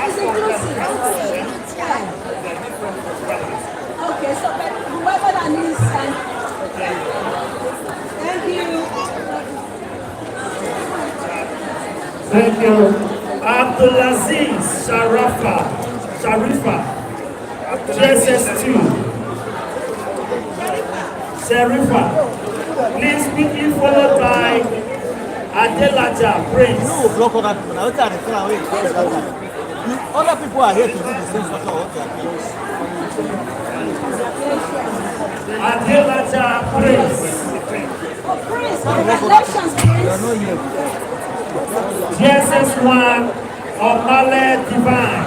A: it's inclusive. Yeah. Okay, so whoever that needs, thank you.
B: Thank you. Abdulaziz Sharifa, JSS 2. Sharifa, please be followed by Adelaja Prince.
F: You block other people. Now, what are they throwing away? Other people are here to do the same sort of what they are doing.
B: Adelaja Prince.
A: Oh, Prince, congratulations, Prince.
B: JSS 1, Omale Divine.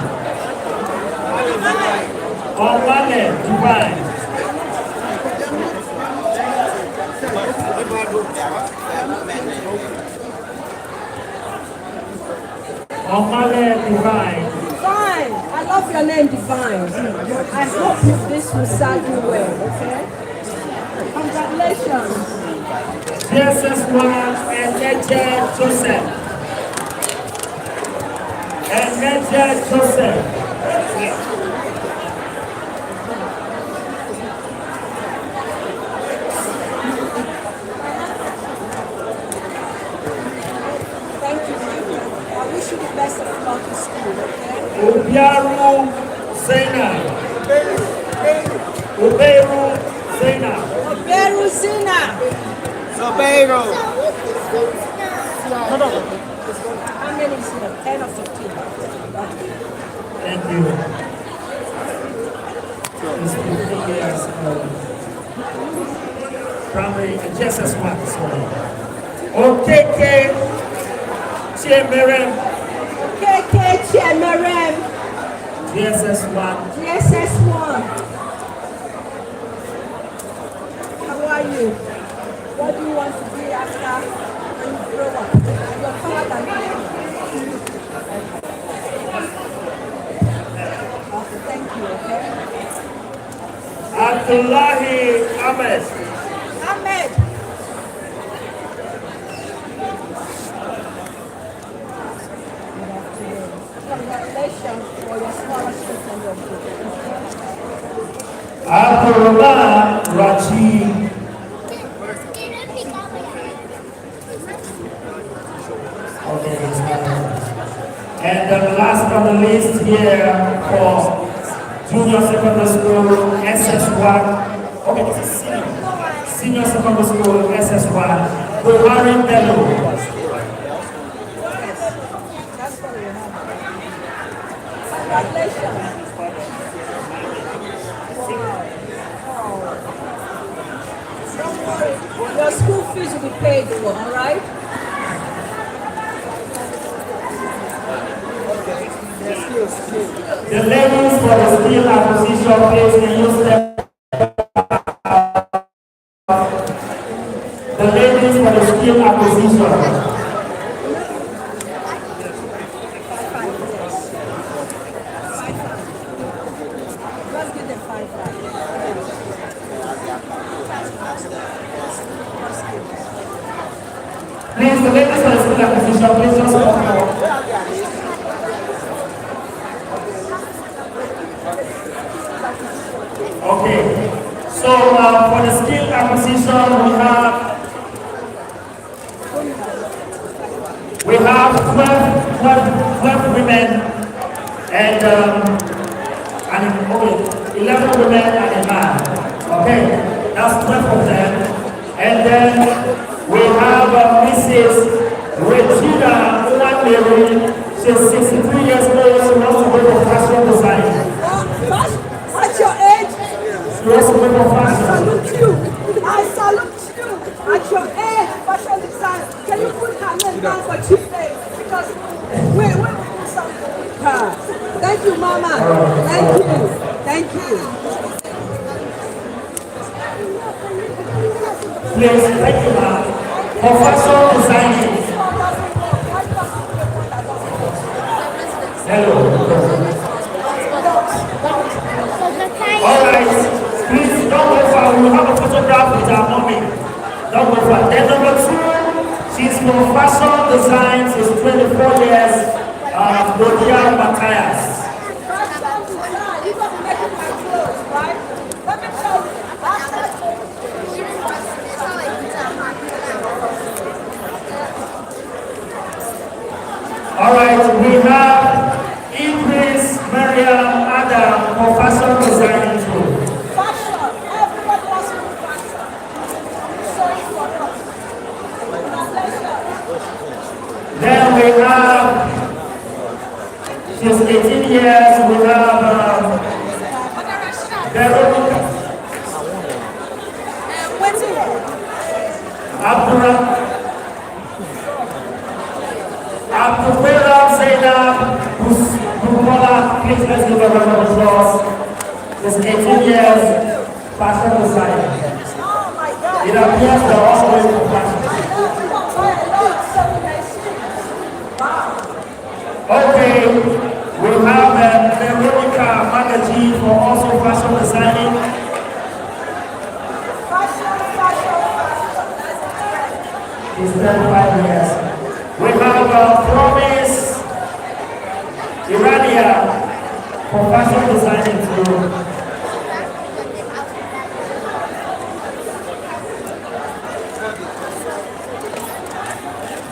B: Omale Divine. Omale Divine.
A: Divine, I love your name, Divine. I hope this will serve you well, okay? Congratulations.
B: JSS 1, Eneje Joseph. Eneje Joseph.
A: Thank you, Michael. I wish you the best of luck in school, okay?
B: Obiaru Zainab. Oberu Zainab.
A: Oberu Zina.
F: Sobeiro.
A: How many is here? 10 or 15?
B: Thank you. It's 15 years primary JSS 1. Sorry. OKK Chiemerem.
A: KK Chemerem.
B: JSS 1.
A: GSS 1. How are you? What do you want to be after when you grow up? Your father. Okay, thank you, okay?
B: Abdullahi Ahmed.
A: Ahmed. Congratulations for your scholarship and your book.
B: Abdullah Rajib. Okay, it's fine. And the last on the list here for junior secondary school SS1. Okay, this is senior secondary school SS1. Buhari Bello.
A: That's what we have. Congratulations. Don't worry. Your school fees will be paid for, all right?
B: The levels for the skill acquisition phase in use them. The levels for the skill acquisition.
A: Let's give them 5 back.
B: Please, the levels for the skill acquisition, please just come forward. Okay, so for the skill acquisition, we have 12 women and 11 women and a man. Okay, that's 12 of them. And then we have Mrs. Regina Uwanleri. She's 63 years old. She wants to go for fashion design.
A: What's your age?
B: She wants to go for
A: I
B: fashion.
A: salute you. I salute you. At your age, fashion design. Can you put her name down for Tuesday? Because we will do something with her. Thank you, Mama. Thank you. Thank you.
B: Please, thank you, ma'am. For fashion designing. Hello. photograph with our mommy. Don't go far. Then number 2, she's from fashion design. She's 24 years. Dodia Matthias. All right, we have Idris Mariam Adam for fashion designing too.
G: Fashion, everybody wants to do fashion. So important.
B: Then we have, she's 18 years, we have Veronica Abdullah Zainab Bukola, please let's give a round of applause. She's 18 years, fashion designer. It appears they're all going to fashion. Okay, we have Veronica Magaji for also fashion designing. She's 35 years. We have Promise Irania for fashion designing too.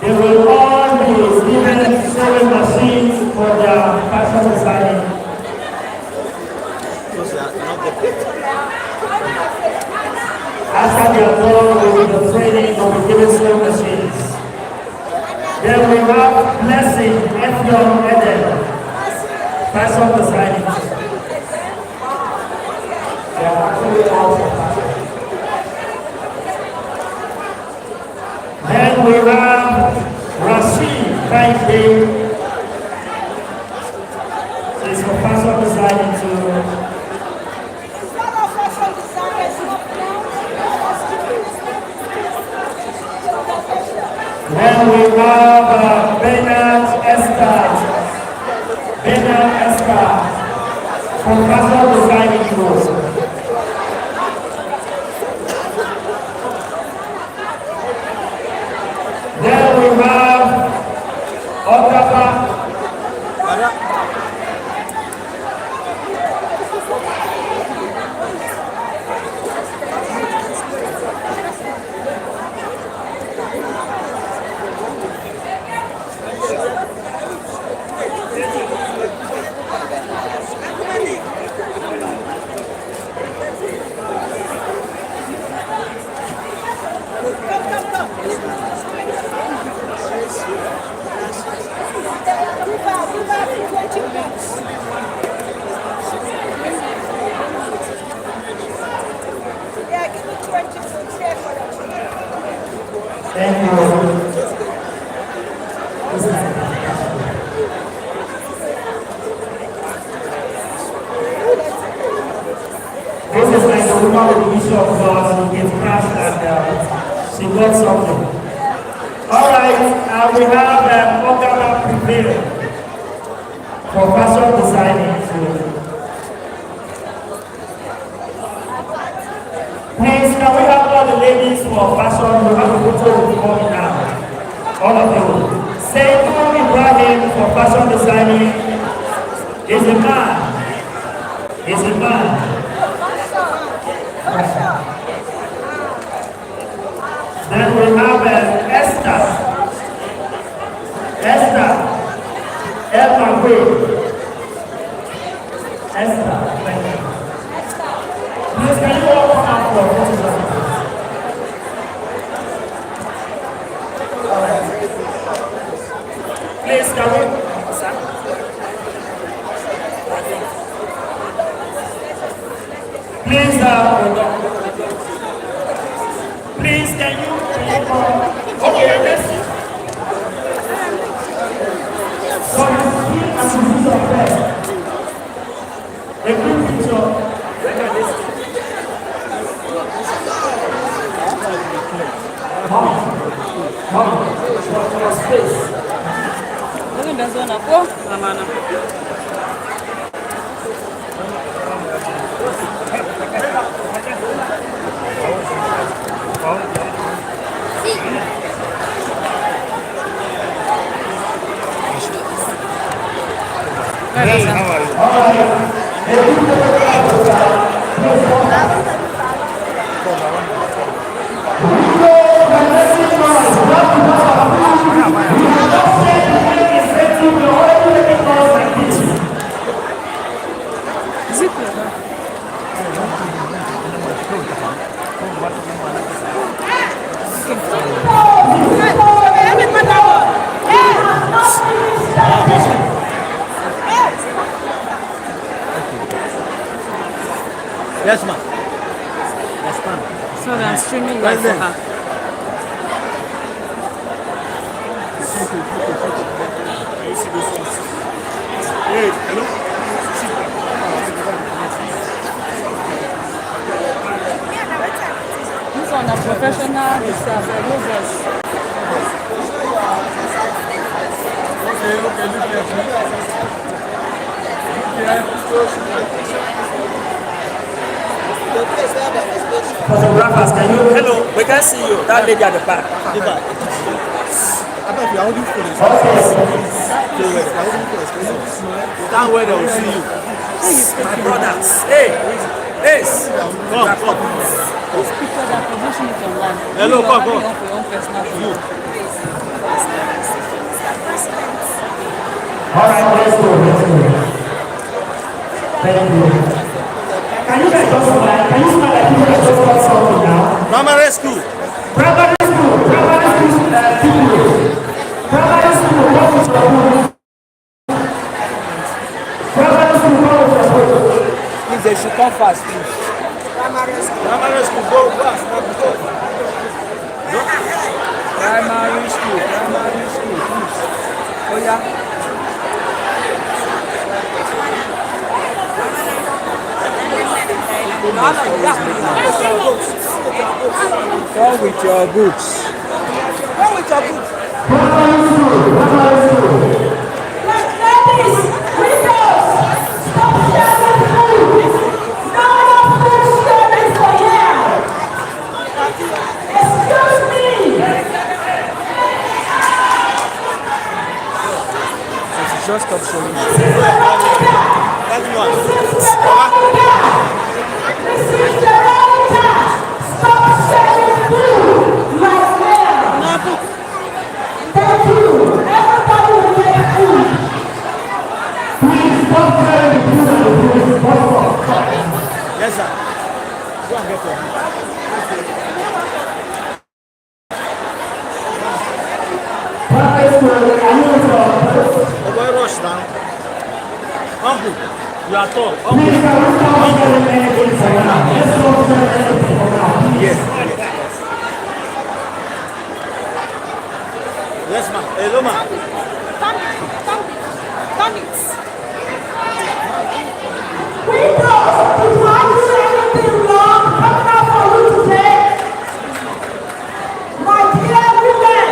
B: They will all be given sewing machines for their fashion designing. After they are done with the training, they will be given sewing machines. Then we have Blessing Effion Eden, fashion designing. They are actually all for fashion. Then we have Rashid Kaide. She's for fashion designing too. Then we have Bernard Esther. Bernard Esther from fashion designing too. Then we have Otapa. Thank you. This is like the woman with the issue of God who gets crashed and she got something. Alright, we have Ogama Prevail for fashion designing too. Please, can we have all the ladies for fashion? We have a photo with me now. All of you. Seydou Ibrahim for fashion designing is a man. Is a man. Then we have Esther. Esther. Esther. Thank you. Please, can you all come out for a photograph? Please, can we? Please, please, can you? Okay, let's see. So you see as you use your best. A good picture. Mom, your space.
F: Yes, ma'am. Yes, ma'am.
C: So I'm streaming live for her. This one a professional movers.
B: Photographers, can you? Hello, we can see you. That lady at the back.
F: I thought you are holding for this. Stand where they will see you.
B: My brothers. Hey, yes.
F: Come.
C: This picture that promotion is online.
F: Hello,
C: You are
F: come.
C: having for your own personal view.
B: All right, let's go. Thank you. Can you guys just smile? Can you smile like you guys just got something now?
F: Primary school.
B: Primary school, people. Primary school, what is your food? Primary school, what is your food?
F: Please, they should come fast, please. Primary school, go fast. Primary school, please. Oh, yeah. Come with your books.
G: Ladies, windows, stop sharing food. No more food sharing for here. Excuse me.
F: Just stop showing.
G: This is Veronica. This is Veronica. Stop sharing food right now. Thank you. Everybody will get food.
F: Yes, sir. Go and get your food. Oh, boy, rush down. Uncle, you are tall. Yes. Yes, ma'am. Hello, ma'am.
G: Windows, did I do anything wrong coming out for you today? My dear women,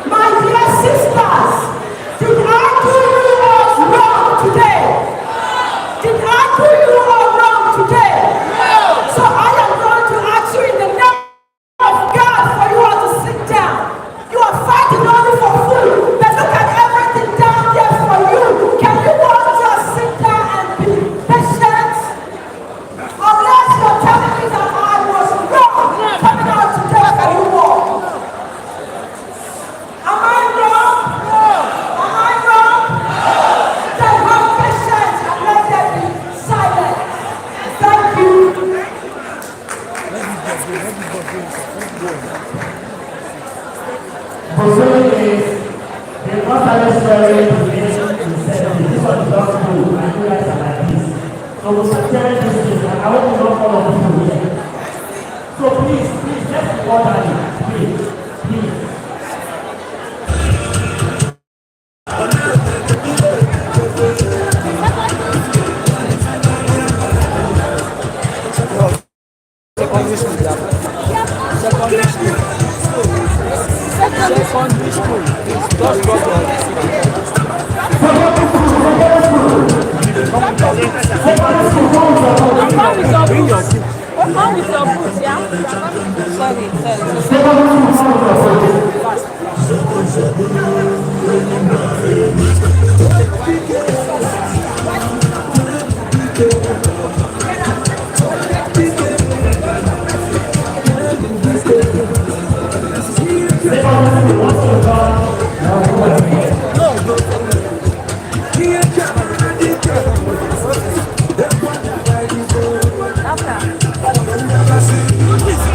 G: my dear sisters, did I do you all wrong today? Did I do you all wrong today? So I am going to ask you in the name of God for you all to sit down. You are fighting only for food, but look at everything down there for you. Can you all just sit down and be patient? Unless you're telling me that I was wrong coming out today for you all. Am I wrong? Am I wrong? Then have patience and let them be silent. Thank you.
B: Concerning is the Pastor story to be able to say this one is not true and you guys are like this. So we are telling this thing and I want to know all of you here. So please, let's order it. Please.
F: Secondary school. Just go to bring your food.
C: Come with your boots, yeah? Sorry.
G: This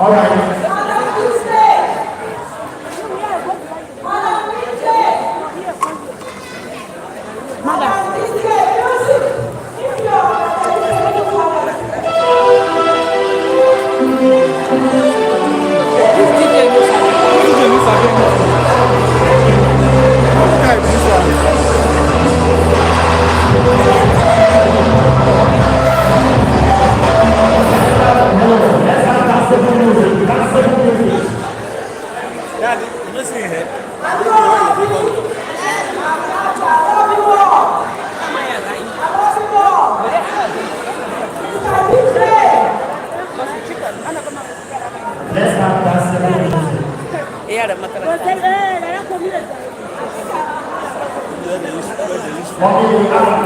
B: All right. Let's have gospel music. Mommy, we have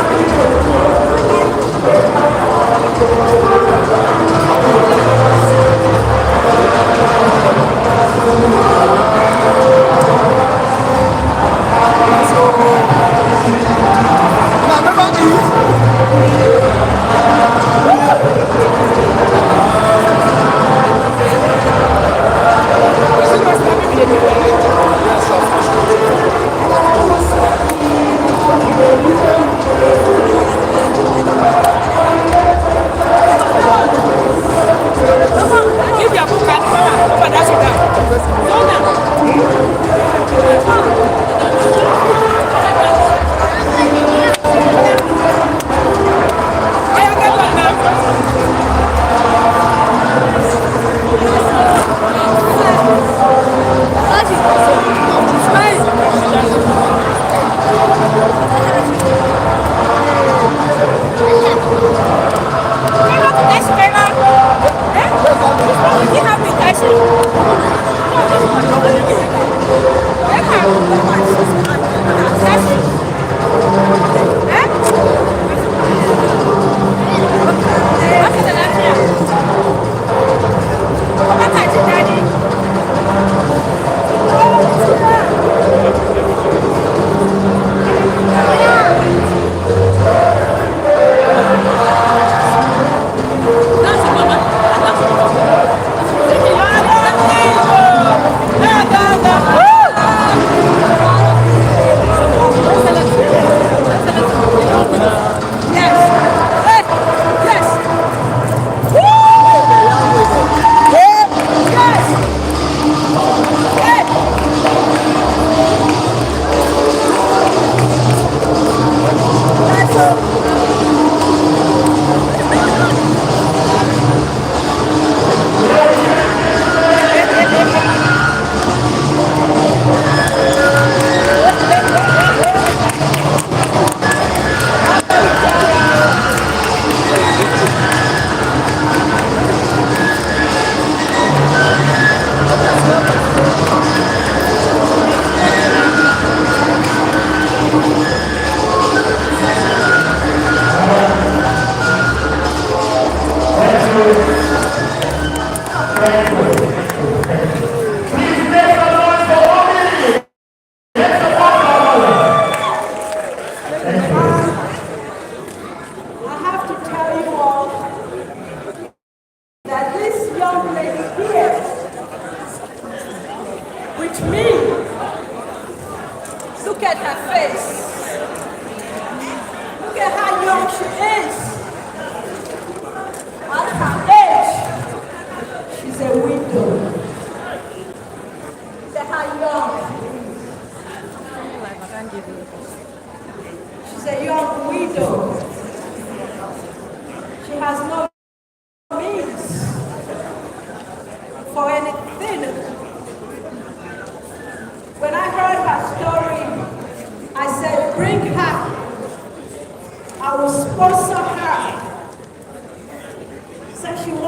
G: Anarchy!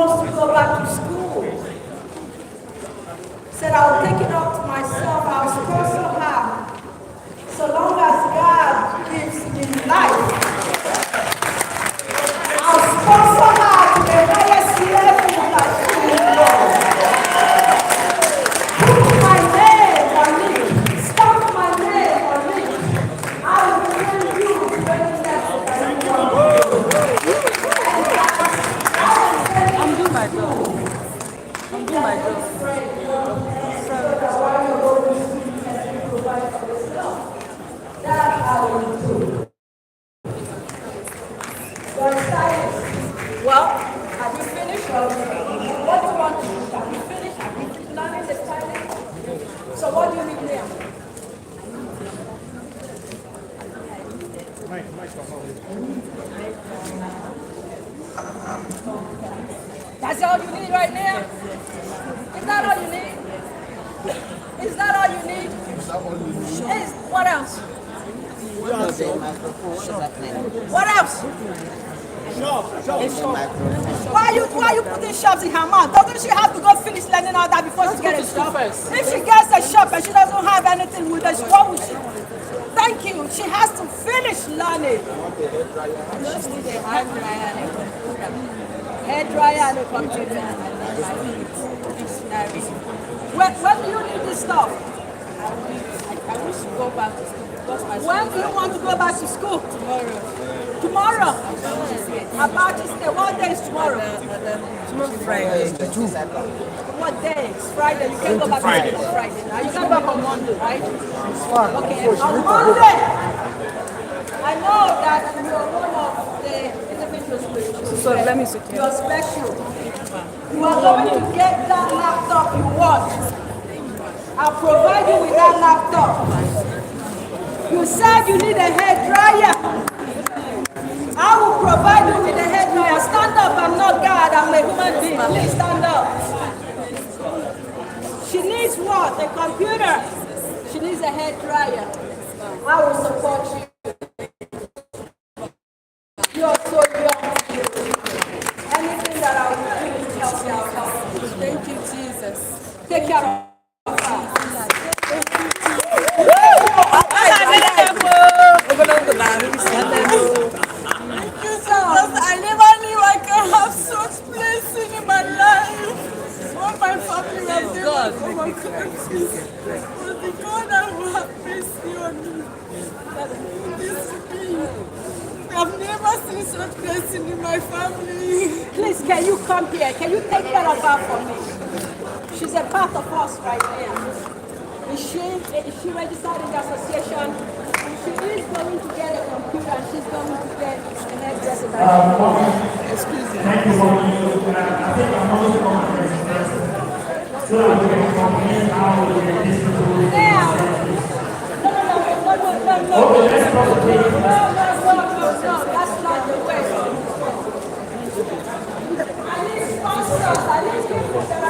G: wants to go back to school. Said I'll take it up to myself, I'll sponsor her. So long as God gives me life, I'll sponsor her to the highest level that she will go. Put my name on it, stamp my name on it. I will send you to any level that you want.
C: I'm doing my job. I'm doing my job.
G: That's how we do. Well, have you finished? What do you want to do? Have you finished? Have you planning the timing? So what do you need now? That's all you need right now? Is that all you need? Is that all you need? Is, what else? What else? Why are you putting shops in her mouth? Doesn't she have to go finish learning all that before she gets a shop? If she gets a shop and she doesn't have anything with her, what will she? Thank you. She has to finish learning. Hair dryer and a computer. When do you need this stuff?
C: I wish to go back to school because my
G: When do you want to go back to school?
C: tomorrow.
G: Tomorrow? About to stay. What day is tomorrow?
C: Tomorrow Friday.
G: What day? It's Friday. You can't go back to school on Friday. Now you can go back on Monday, right? Okay. On Monday, I know that you're one of the individuals with
C: So let me secure.
G: you're special. You are going to get that laptop you want. I'll provide you with that laptop. You said you need a hair dryer. I will provide you with a hair dryer. Stand up. I'm not God. I'm a human being. Please stand up. She needs what? A computer. She needs a hair dryer. I will support you. You're so young. Anything that I will do to help you, I'll help you.
C: Thank you, Jesus.
G: Take care of her.
C: I never knew I could have such blessing in my life. All my family was able to overcome this. But the God that will have mercy on me, that will do this to me. I've never seen such blessing in my family.
G: Please, can you come here? Can you take care of her for me? She's a part of us right now. Is she registered in the association? She is going to get a computer and she's going to get a hairdresser. Excuse me.
B: Thank you for I think I'm also going to first. So we can comprehend how we can listen to it.
G: Now, no.
B: Okay, let's proceed.
G: No, that's not the way. I need sponsors. I need people that are